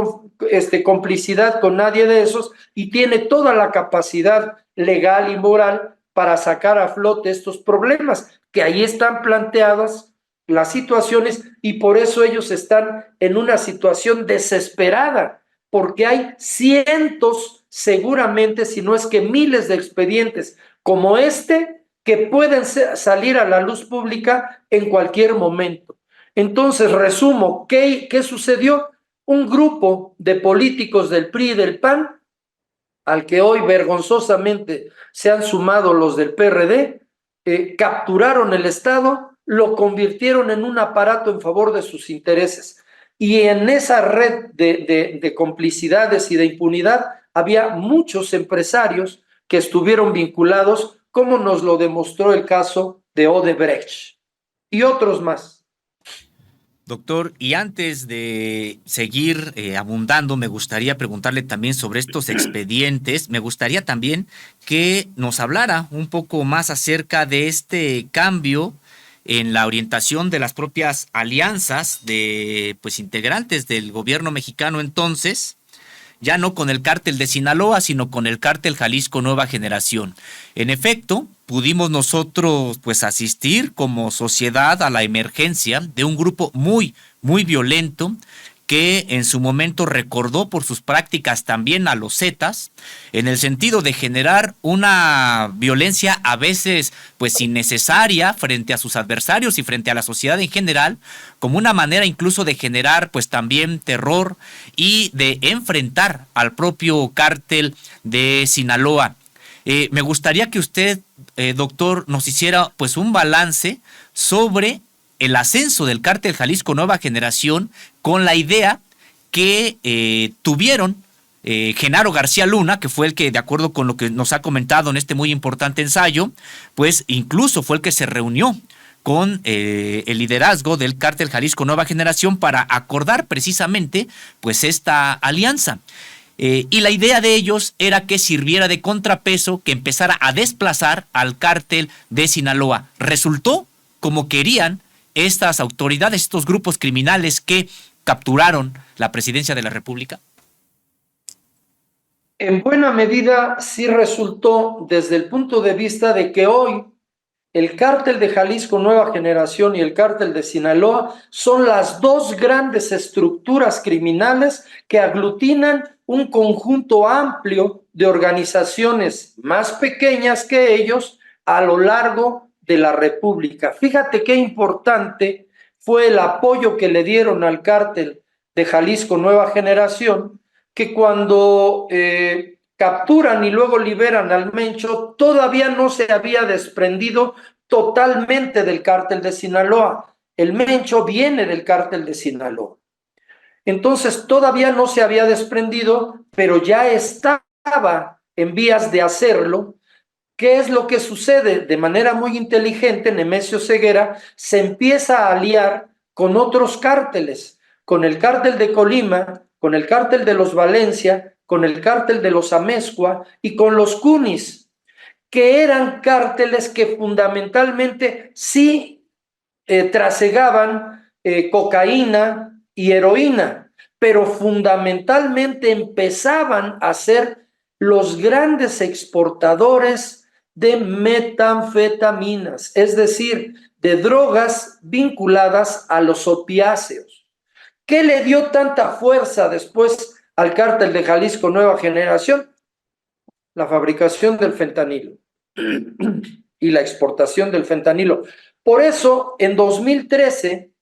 complicidad con nadie de esos y tiene toda la capacidad legal y moral para sacar a flote estos problemas, que ahí están planteadas las situaciones, y por eso ellos están en una situación desesperada, porque hay cientos, seguramente, si no es que miles de expedientes como este que pueden salir a la luz pública en cualquier momento. Entonces, resumo, ¿qué sucedió? Un grupo de políticos del PRI y del PAN, al que hoy vergonzosamente se han sumado los del PRD, capturaron el Estado, lo convirtieron en un aparato en favor de sus intereses. Y en esa red de complicidades y de impunidad había muchos empresarios que estuvieron vinculados, como nos lo demostró el caso de Odebrecht y otros más. Doctor, y antes de seguir abundando, me gustaría preguntarle también sobre estos expedientes. Me gustaría también que nos hablara un poco más acerca de este cambio en la orientación de las propias alianzas de pues integrantes del gobierno mexicano entonces, ya no con el cártel de Sinaloa, sino con el cártel Jalisco Nueva Generación. En efecto, pudimos nosotros pues asistir como sociedad a la emergencia de un grupo muy, muy violento que en su momento recordó por sus prácticas también a los Zetas, en el sentido de generar una violencia a veces pues innecesaria frente a sus adversarios y frente a la sociedad en general, como una manera incluso de generar pues también terror y de enfrentar al propio cártel de Sinaloa. Me gustaría que usted, doctor, nos hiciera pues un balance sobre el ascenso del cártel Jalisco Nueva Generación con la idea que tuvieron Genaro García Luna, que fue el que, de acuerdo con lo que nos ha comentado en este muy importante ensayo, pues incluso fue el que se reunió con el liderazgo del cártel Jalisco Nueva Generación para acordar precisamente pues esta alianza. Y la idea de ellos era que sirviera de contrapeso, que empezara a desplazar al cártel de Sinaloa. Resultó como querían estas autoridades, estos grupos criminales que capturaron la presidencia de la República. En buena medida sí resultó desde el punto de vista de que hoy el cártel de Jalisco Nueva Generación y el cártel de Sinaloa son las dos grandes estructuras criminales que aglutinan un conjunto amplio de organizaciones más pequeñas que ellos a lo largo de la República. Fíjate qué importante fue el apoyo que le dieron al cártel de Jalisco Nueva Generación, que cuando capturan y luego liberan al Mencho, todavía no se había desprendido totalmente del cártel de Sinaloa. El Mencho viene del cártel de Sinaloa. Entonces todavía no se había desprendido, pero ya estaba en vías de hacerlo. ¿Qué es lo que sucede? De manera muy inteligente, Nemesio Ceguera se empieza a aliar con otros cárteles, con el cártel de Colima, con el cártel de los Valencia, con el cártel de los Amezcua y con los Cunis, que eran cárteles que fundamentalmente sí trasegaban cocaína y heroína, pero fundamentalmente empezaban a ser los grandes exportadores de metanfetaminas, es decir, de drogas vinculadas a los opiáceos. ¿Qué le dio tanta fuerza después al cártel de Jalisco Nueva Generación? La fabricación del fentanilo y la exportación del fentanilo. Por eso, en 2013,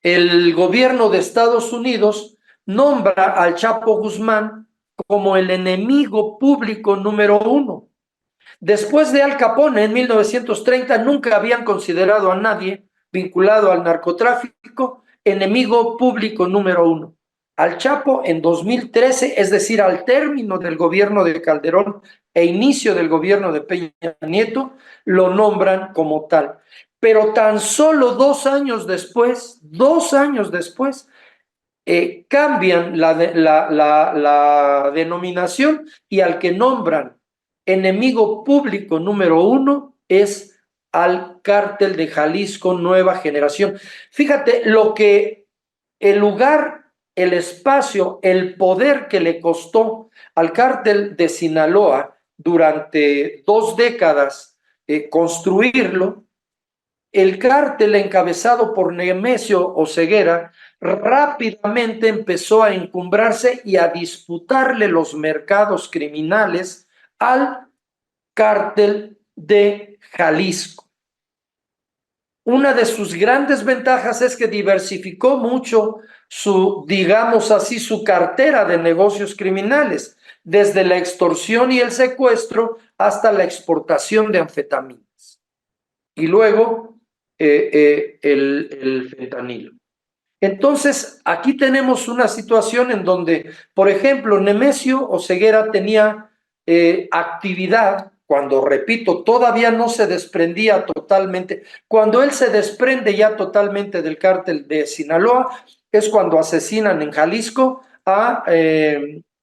el gobierno de Estados Unidos nombra al Chapo Guzmán como el enemigo público número 1. Después de Al Capone, en 1930, nunca habían considerado a nadie vinculado al narcotráfico enemigo público número 1. Al Chapo en 2013, es decir, al término del gobierno de Calderón e inicio del gobierno de Peña Nieto, lo nombran como tal. Pero tan solo 2 años después, cambian la denominación y al que nombran enemigo público número 1 es al cártel de Jalisco Nueva Generación. Fíjate lo que el lugar, el espacio, el poder que le costó al cártel de Sinaloa durante 2 décadas construirlo. El cártel encabezado por Nemesio Oseguera rápidamente empezó a encumbrarse y a disputarle los mercados criminales al cártel de Jalisco. Una de sus grandes ventajas es que diversificó mucho digamos así, su cartera de negocios criminales, desde la extorsión y el secuestro hasta la exportación de anfetaminas. Y luego el fentanilo. Entonces, aquí tenemos una situación en donde, por ejemplo, Nemesio Oseguera tenía actividad cuando, repito, todavía no se desprendía totalmente. Cuando él se desprende ya totalmente del cártel de Sinaloa, es cuando asesinan en Jalisco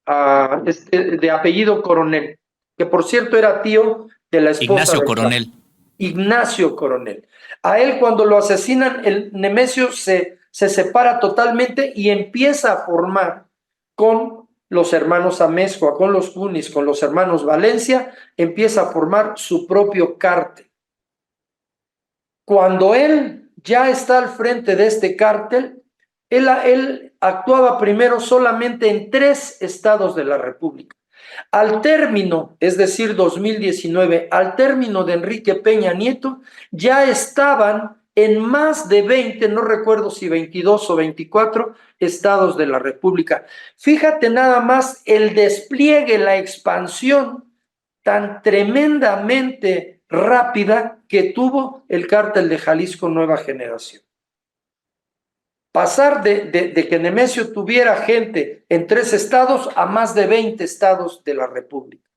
de apellido Coronel, que por cierto era tío de la esposa Ignacio Coronel. Ignacio Coronel. A él cuando lo asesinan, el Nemesio se separa totalmente y empieza a formar con los hermanos Amezcua, con los Cunis, con los hermanos Valencia, empieza a formar su propio cártel. Cuando él ya está al frente de este cártel, él actuaba primero solamente en 3 estados de la República. Al término, es decir, 2019, al término de Enrique Peña Nieto, ya estaban en más de 20, no recuerdo si 22 o 24 estados de la República. Fíjate nada más el despliegue, la expansión tan tremendamente rápida que tuvo el cártel de Jalisco Nueva Generación. Pasar de que Nemesio tuviera gente en 3 estados a más de 20 estados de la República.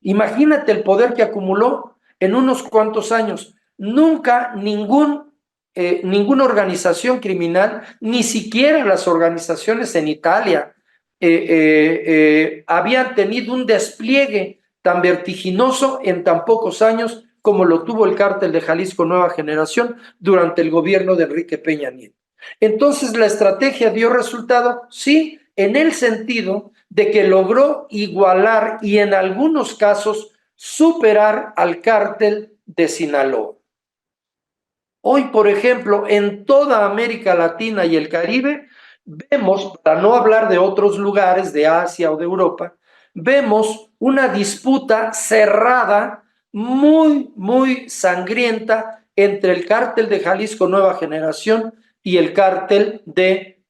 Imagínate el poder que acumuló en unos cuantos años. Nunca ninguna organización criminal, ni siquiera las organizaciones en Italia, habían tenido un despliegue tan vertiginoso en tan pocos años como lo tuvo el cártel de Jalisco Nueva Generación durante el gobierno de Enrique Peña Nieto. Entonces, ¿la estrategia dio resultado? Sí, en el sentido de que logró igualar y en algunos casos superar al cártel de Sinaloa. Hoy, por ejemplo, en toda América Latina y el Caribe, vemos, para no hablar de otros lugares de Asia o de Europa, vemos una disputa cerrada, muy, muy sangrienta entre el cártel de Jalisco Nueva Generación y el cártel de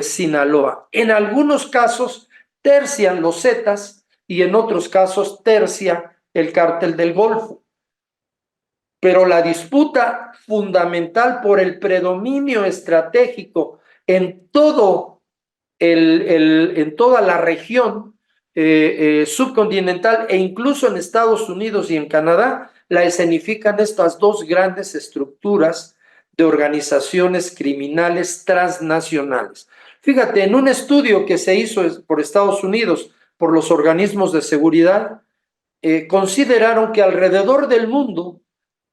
Sinaloa. En algunos casos tercian los Zetas y en otros casos tercia el cártel del Golfo. Pero la disputa fundamental por el predominio estratégico en todo en toda la región subcontinental e incluso en Estados Unidos y en Canadá, la escenifican estas dos grandes estructuras de organizaciones criminales transnacionales. Fíjate, en un estudio que se hizo por Estados Unidos, por los organismos de seguridad, consideraron que alrededor del mundo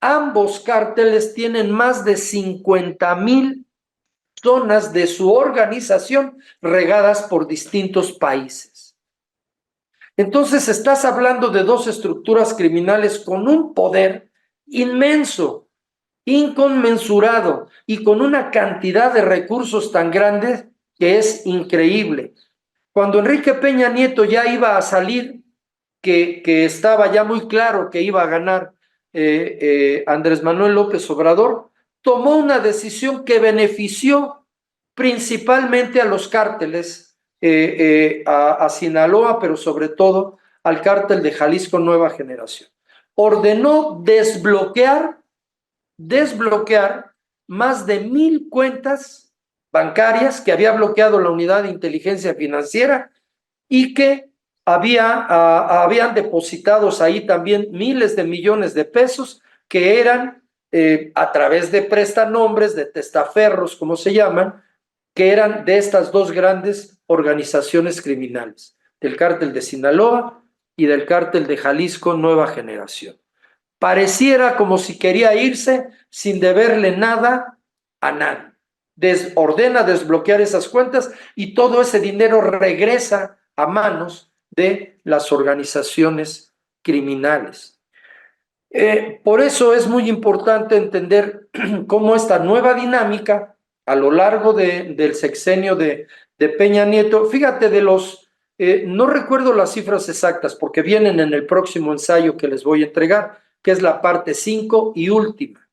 ambos cárteles tienen más de 50,000 zonas de su organización regadas por distintos países. Entonces estás hablando de dos estructuras criminales con un poder inmenso, inconmensurado y con una cantidad de recursos tan grandes que es increíble. Cuando Enrique Peña Nieto ya iba a salir, que estaba ya muy claro que iba a ganar Andrés Manuel López Obrador, tomó una decisión que benefició principalmente a los cárteles, a Sinaloa, pero sobre todo al cártel de Jalisco Nueva Generación. Ordenó desbloquear más de 1,000 cuentas bancarias que había bloqueado la Unidad de Inteligencia Financiera y que habían depositados ahí también miles de millones de pesos que eran a través de prestanombres, de testaferros, como se llaman, que eran de estas dos grandes organizaciones criminales, del cártel de Sinaloa y del cártel de Jalisco Nueva Generación. Pareciera como si quería irse sin deberle nada a nadie. Ordena desbloquear esas cuentas y todo ese dinero regresa a manos de las organizaciones criminales. Por eso es muy importante entender cómo esta nueva dinámica a lo largo del sexenio de Peña Nieto, fíjate no recuerdo las cifras exactas porque vienen en el próximo ensayo que les voy a entregar, que es la parte 5 y última,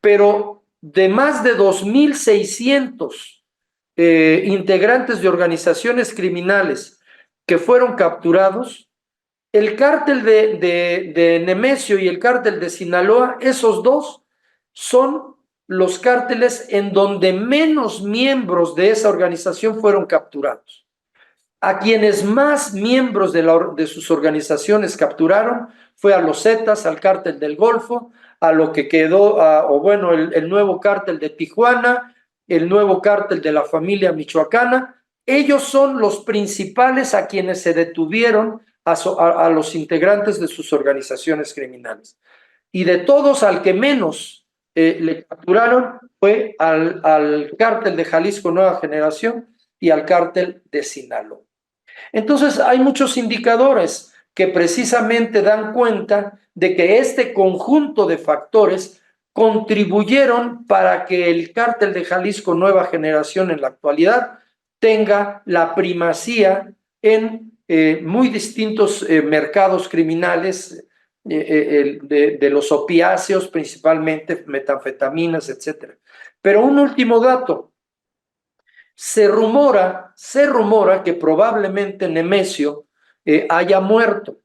pero de más de 2,600 integrantes de organizaciones criminales que fueron capturados, el cártel de Nemesio y el cártel de Sinaloa, esos dos son los cárteles en donde menos miembros de esa organización fueron capturados. A quienes más miembros de sus organizaciones capturaron fue a los Zetas, al cártel del Golfo, a lo que quedó, el nuevo cártel de Tijuana, el nuevo cártel de la familia michoacana. Ellos son los principales a quienes se detuvieron a los integrantes de sus organizaciones criminales. Y de todos, al que menos le capturaron fue al cártel de Jalisco Nueva Generación y al cártel de Sinaloa. Entonces, hay muchos indicadores que precisamente dan cuenta de que este conjunto de factores contribuyeron para que el cártel de Jalisco Nueva Generación en la actualidad tenga la primacía en muy distintos mercados criminales de los opiáceos, principalmente metanfetaminas, etc. Pero un último dato. Se rumora que probablemente Nemesio haya muerto.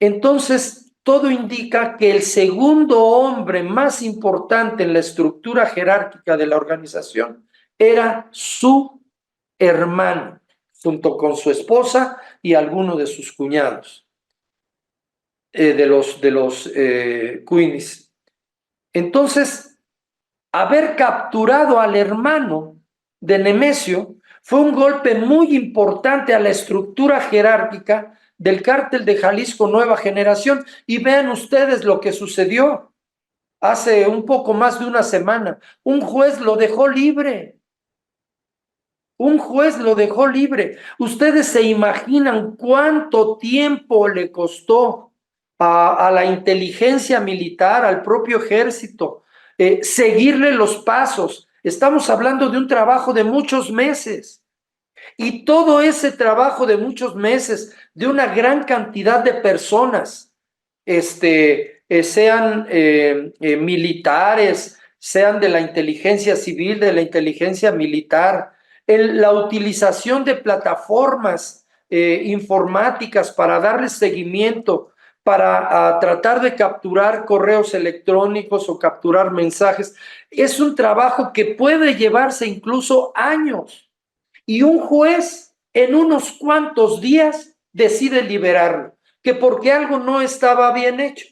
Entonces, todo indica que el segundo hombre más importante en la estructura jerárquica de la organización era su hermano, junto con su esposa y alguno de sus cuñados, de los Queenies. Entonces, haber capturado al hermano de Nemesio fue un golpe muy importante a la estructura jerárquica del cártel de Jalisco Nueva Generación. Y vean ustedes lo que sucedió hace un poco más de una semana. Un juez lo dejó libre. Ustedes se imaginan cuánto tiempo le costó a la inteligencia militar, al propio ejército, seguirle los pasos. Estamos hablando de un trabajo de muchos meses. Y todo ese trabajo de muchos meses, de una gran cantidad de personas, sean militares, sean de la inteligencia civil, de la inteligencia militar, la utilización de plataformas informáticas para darles seguimiento, para tratar de capturar correos electrónicos o capturar mensajes. Es un trabajo que puede llevarse incluso años y un juez en unos cuantos días decide liberarlo, que porque algo no estaba bien hecho.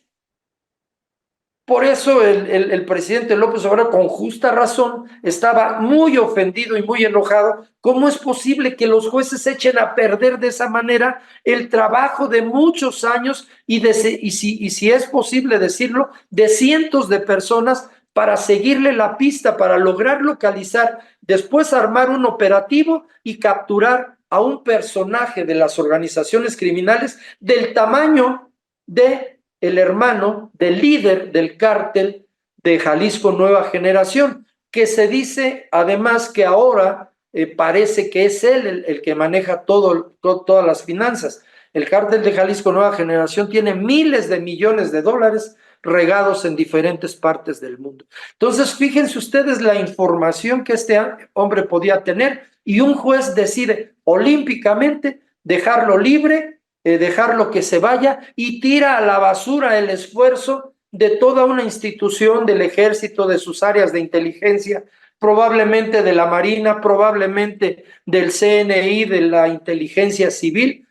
Por eso el presidente López Obrador, con justa razón, estaba muy ofendido y muy enojado. ¿Cómo es posible que los jueces echen a perder de esa manera el trabajo de muchos años y si es posible decirlo, de cientos de personas para seguirle la pista, para lograr localizar, después armar un operativo y capturar a un personaje de las organizaciones criminales del tamaño de el hermano del líder del cártel de Jalisco Nueva Generación, que se dice además que ahora parece que es él el que maneja todas las finanzas. El cártel de Jalisco Nueva Generación tiene miles de millones de dólares regados en diferentes partes del mundo. Entonces, fíjense ustedes la información que este hombre podía tener y un juez decide olímpicamente dejarlo libre, dejarlo que se vaya y tira a la basura el esfuerzo de toda una institución del ejército, de sus áreas de inteligencia, probablemente de la Marina, probablemente del CNI, de la inteligencia civil.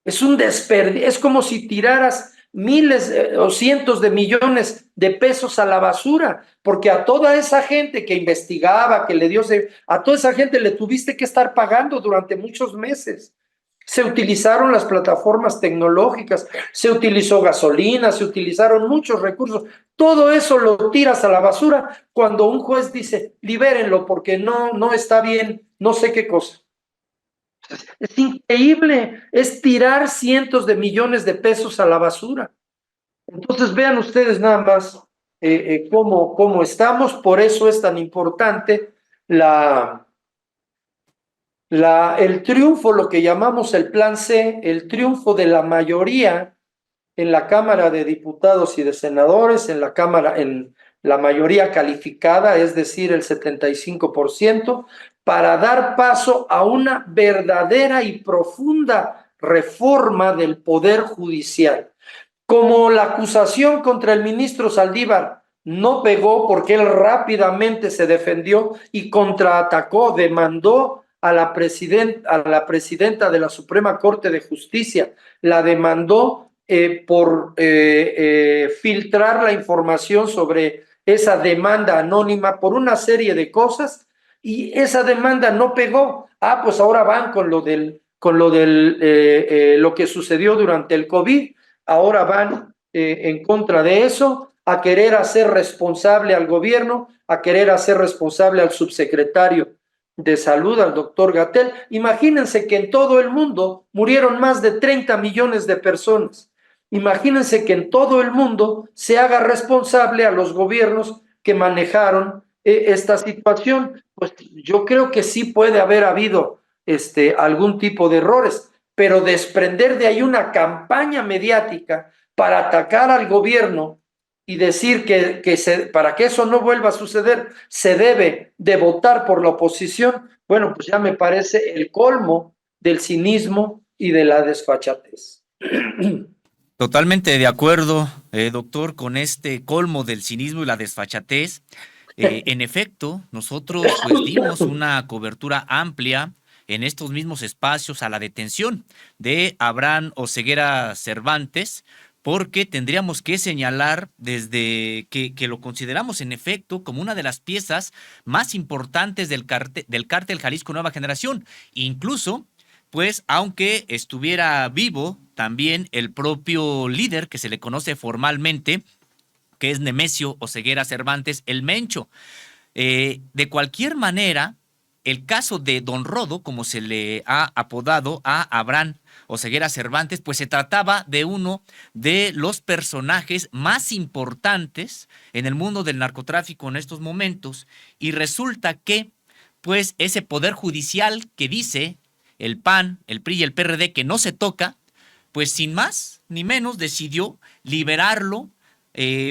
Es un desperdicio, es como si tiraras miles o cientos de millones de pesos a la basura, porque a toda esa gente que investigaba, que le dio, a toda esa gente le tuviste que estar pagando durante muchos meses. Se utilizaron las plataformas tecnológicas, se utilizó gasolina, se utilizaron muchos recursos. Todo eso lo tiras a la basura cuando un juez dice, libérenlo porque no está bien, no sé qué cosa. Es increíble, es tirar cientos de millones de pesos a la basura. Entonces vean ustedes nada más cómo estamos, por eso es tan importante el triunfo, lo que llamamos el Plan C, el triunfo de la mayoría en la Cámara de Diputados y de Senadores, en la mayoría calificada, es decir, el 75%, para dar paso a una verdadera y profunda reforma del Poder Judicial. Como la acusación contra el ministro Saldívar no pegó porque él rápidamente se defendió y contraatacó, demandó a la presidenta de la Suprema Corte de Justicia, la demandó por filtrar la información sobre esa demanda anónima por una serie de cosas y esa demanda no pegó. Pues ahora van con lo que sucedió durante el COVID, ahora van en contra de eso, a querer hacer responsable al gobierno, a querer hacer responsable al subsecretario de Salud, al doctor Gatell. Imagínense que en todo el mundo murieron más de 30 millones de personas. Imagínense que en todo el mundo se haga responsable a los gobiernos que manejaron esta situación. Pues yo creo que sí puede haber habido algún tipo de errores, pero desprender de ahí una campaña mediática para atacar al gobierno y decir para que eso no vuelva a suceder, se debe de votar por la oposición, bueno, pues ya me parece el colmo del cinismo y de la desfachatez. Totalmente de acuerdo, doctor, con este colmo del cinismo y la desfachatez. En efecto, nosotros pues dimos una cobertura amplia en estos mismos espacios a la detención de Abraham Oseguera Cervantes, porque tendríamos que señalar desde que lo consideramos en efecto como una de las piezas más importantes del cártel Jalisco Nueva Generación. Incluso, pues, aunque estuviera vivo también el propio líder que se le conoce formalmente, que es Nemesio Oseguera Cervantes, el Mencho. De cualquier manera, el caso de Don Rodo, como se le ha apodado a Abraham Oseguera Cervantes, pues se trataba de uno de los personajes más importantes en el mundo del narcotráfico en estos momentos, y resulta que, pues, ese poder judicial que dice el PAN, el PRI y el PRD que no se toca, pues sin más ni menos decidió liberarlo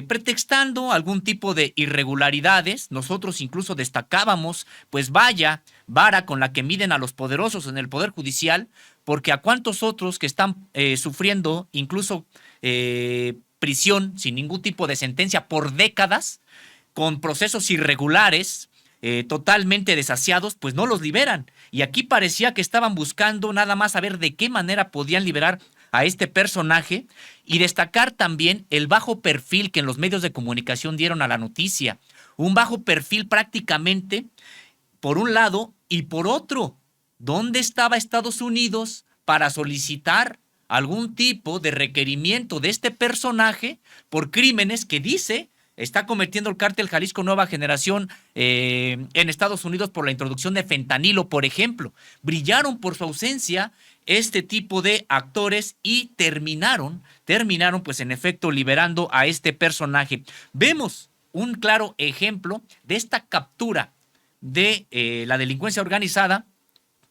pretextando algún tipo de irregularidades. Nosotros incluso destacábamos, pues vaya vara con la que miden a los poderosos en el Poder Judicial, porque a cuántos otros que están sufriendo incluso prisión sin ningún tipo de sentencia por décadas, con procesos irregulares, totalmente desasiados, pues no los liberan. Y aquí parecía que estaban buscando nada más saber de qué manera podían liberar a este personaje y destacar también el bajo perfil que en los medios de comunicación dieron a la noticia. Un bajo perfil prácticamente, por un lado, y por otro, ¿dónde estaba Estados Unidos para solicitar algún tipo de requerimiento de este personaje por crímenes que dice está cometiendo el cártel Jalisco Nueva Generación en Estados Unidos por la introducción de fentanilo, por ejemplo? Brillaron por su ausencia este tipo de actores y terminaron pues en efecto liberando a este personaje. Vemos un claro ejemplo de esta captura de la delincuencia organizada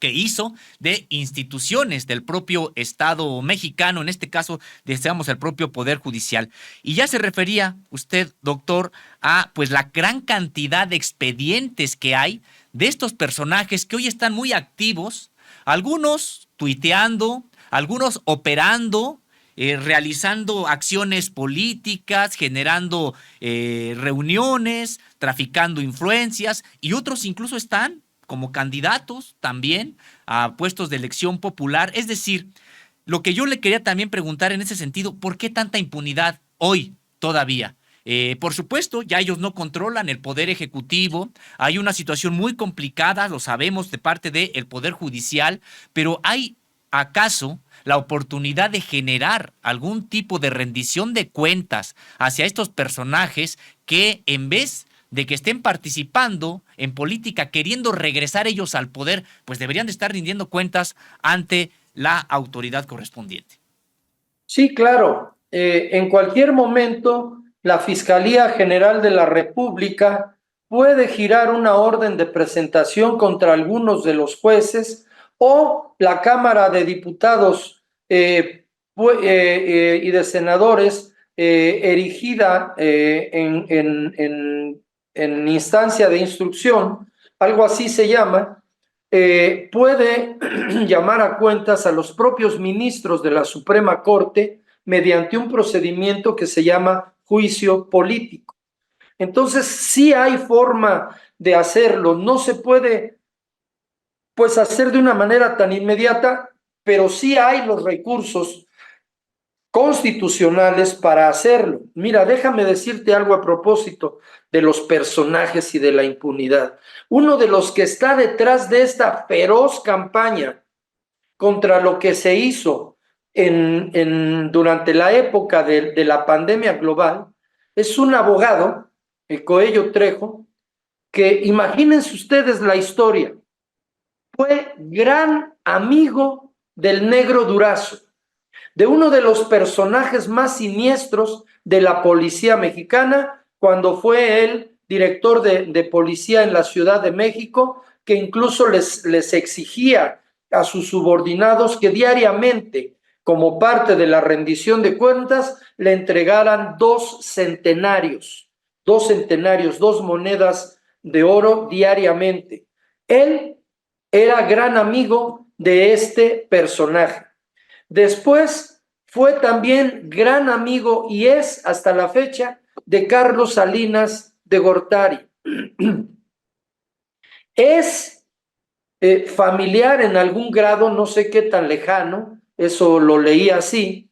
que hizo de instituciones del propio Estado mexicano, en este caso, deseamos el propio Poder Judicial. Y ya se refería usted, doctor, a pues la gran cantidad de expedientes que hay de estos personajes que hoy están muy activos, algunos tuiteando, algunos operando, realizando acciones políticas, generando reuniones, traficando influencias, y otros incluso están como candidatos también a puestos de elección popular. Es decir, lo que yo le quería también preguntar en ese sentido, ¿por qué tanta impunidad hoy todavía? Por supuesto, ya ellos no controlan el poder ejecutivo, hay una situación muy complicada, lo sabemos, de parte del Poder Judicial, pero ¿hay acaso la oportunidad de generar algún tipo de rendición de cuentas hacia estos personajes que en vez de que estén participando en política, queriendo regresar ellos al poder, pues deberían de estar rindiendo cuentas ante la autoridad correspondiente? Sí, claro. En cualquier momento, la Fiscalía General de la República puede girar una orden de presentación contra algunos de los jueces o la Cámara de Diputados y de Senadores erigida en instancia de instrucción, algo así se llama, puede llamar a cuentas a los propios ministros de la Suprema Corte mediante un procedimiento que se llama juicio político. Entonces, sí hay forma de hacerlo, no se puede pues hacer de una manera tan inmediata, pero sí hay los recursos constitucionales para hacerlo. Mira, déjame decirte algo a propósito de los personajes y de la impunidad. Uno de los que está detrás de esta feroz campaña contra lo que se hizo durante la época de la pandemia global es un abogado, el Coello Trejo, que imagínense ustedes la historia, fue gran amigo del Negro Durazo, de uno de los personajes más siniestros de la policía mexicana, cuando fue él director de policía en la Ciudad de México, que incluso les exigía a sus subordinados que diariamente, como parte de la rendición de cuentas, le entregaran dos centenarios, dos monedas de oro diariamente. Él era gran amigo de este personaje. Después fue también gran amigo y es hasta la fecha de Carlos Salinas de Gortari. Es familiar en algún grado, no sé qué tan lejano, eso lo leí así,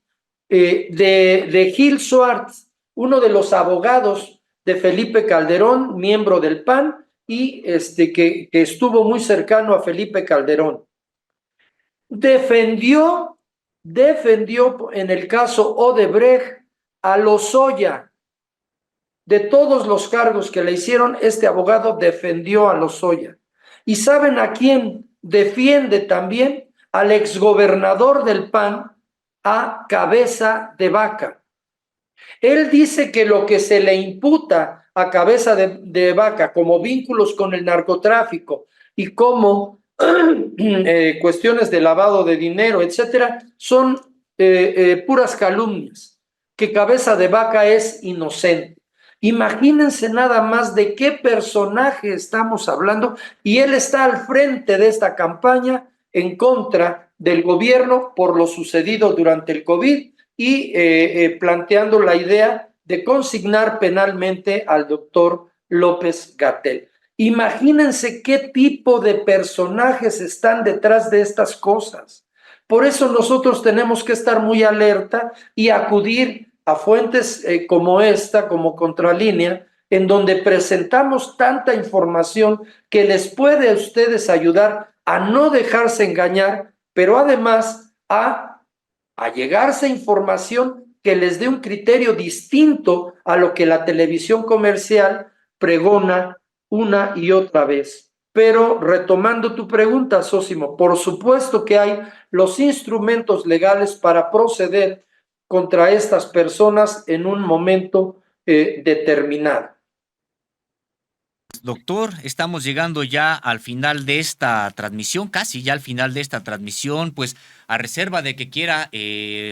de Gil Schwartz, uno de los abogados de Felipe Calderón, miembro del PAN, y que estuvo muy cercano a Felipe Calderón. Defendió en el caso Odebrecht a Lozoya. De todos los cargos que le hicieron, este abogado defendió a Lozoya. ¿Y saben a quién defiende también? Al exgobernador del PAN, a Cabeza de Vaca. Él dice que lo que se le imputa a Cabeza de Vaca como vínculos con el narcotráfico y como cuestiones de lavado de dinero, etcétera, son puras calumnias, que Cabeza de Vaca es inocente. Imagínense nada más de qué personaje estamos hablando, y él está al frente de esta campaña en contra del gobierno por lo sucedido durante el COVID y planteando la idea de consignar penalmente al doctor López-Gatell. Imagínense qué tipo de personajes están detrás de estas cosas. Por eso nosotros tenemos que estar muy alerta y acudir a fuentes como esta, como Contralínea, en donde presentamos tanta información que les puede a ustedes ayudar a no dejarse engañar, pero además a allegarse información que les dé un criterio distinto a lo que la televisión comercial pregona una y otra vez. Pero retomando tu pregunta, Sósimo, por supuesto que hay los instrumentos legales para proceder contra estas personas en un momento determinado. Doctor, estamos llegando ya al final de esta transmisión, casi ya al final de esta transmisión, pues a reserva de que quiera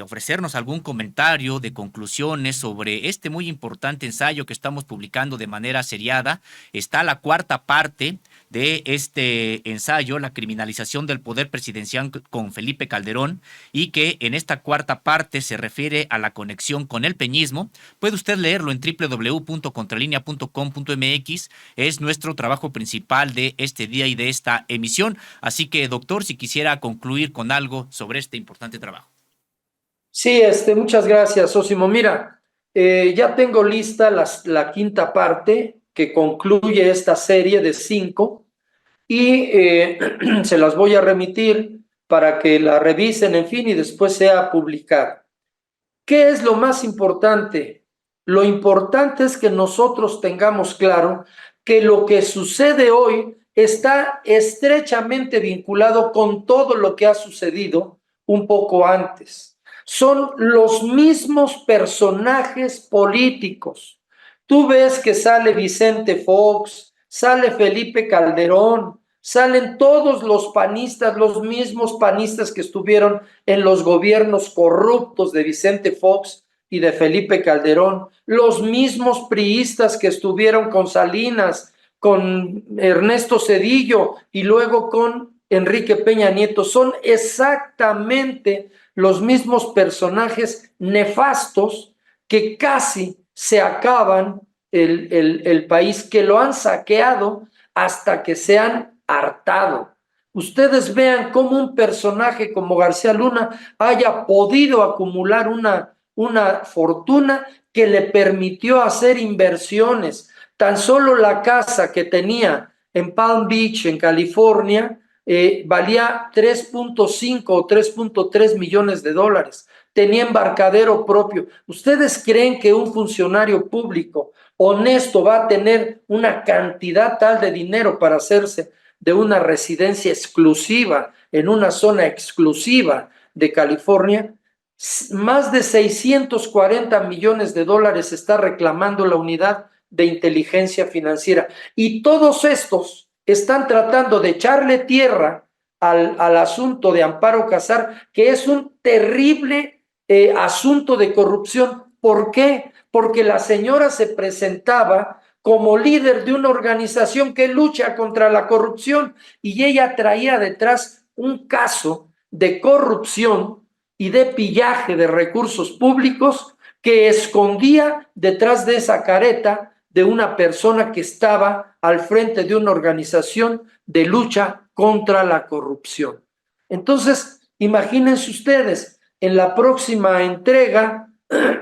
ofrecernos algún comentario de conclusiones sobre este muy importante ensayo que estamos publicando de manera seriada. Está la cuarta parte de este ensayo, la criminalización del poder presidencial con Felipe Calderón, y que en esta cuarta parte se refiere a la conexión con el peñismo. Puede usted leerlo en www.contralinea.com.mx. Es nuestro trabajo principal de este día y de esta emisión. Así que, doctor, si quisiera concluir con algo sobre este importante trabajo. Sí, muchas gracias, Sósimo. Mira, ya tengo lista la quinta parte que concluye esta serie de 5 y se las voy a remitir para que la revisen, en fin, y después sea publicada. ¿Qué es lo más importante? Lo importante es que nosotros tengamos claro que lo que sucede hoy está estrechamente vinculado con todo lo que ha sucedido un poco antes. Son los mismos personajes políticos. Tú ves que sale Vicente Fox, sale Felipe Calderón, salen todos los panistas, los mismos panistas que estuvieron en los gobiernos corruptos de Vicente Fox y de Felipe Calderón, los mismos priistas que estuvieron con Salinas, con Ernesto Zedillo y luego con Enrique Peña Nieto. Son exactamente los mismos personajes nefastos que casi se acaban el país, que lo han saqueado hasta que se han hartado. Ustedes vean cómo un personaje como García Luna haya podido acumular una fortuna que le permitió hacer inversiones. Tan solo la casa que tenía en Palm Beach, en California, valía 3.5 o 3.3 millones de dólares. Tenía embarcadero propio. ¿Ustedes creen que un funcionario público honesto va a tener una cantidad tal de dinero para hacerse de una residencia exclusiva en una zona exclusiva de California? Más de 640 millones de dólares está reclamando la unidad de inteligencia financiera. Y todos estos están tratando de echarle tierra al asunto de Amparo Casar, que es un terrible asunto de corrupción. ¿Por qué? Porque la señora se presentaba como líder de una organización que lucha contra la corrupción y ella traía detrás un caso de corrupción y de pillaje de recursos públicos que escondía detrás de esa careta de una persona que estaba al frente de una organización de lucha contra la corrupción. Entonces, imagínense ustedes, en la próxima entrega,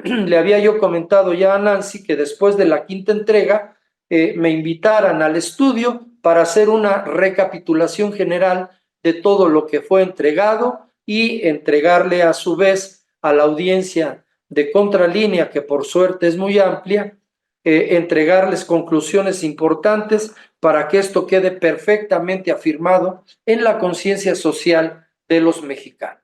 le había yo comentado ya a Nancy que después de la quinta entrega me invitaran al estudio para hacer una recapitulación general de todo lo que fue entregado y entregarle a su vez a la audiencia de Contralínea, que por suerte es muy amplia, entregarles conclusiones importantes para que esto quede perfectamente afirmado en la conciencia social de los mexicanos.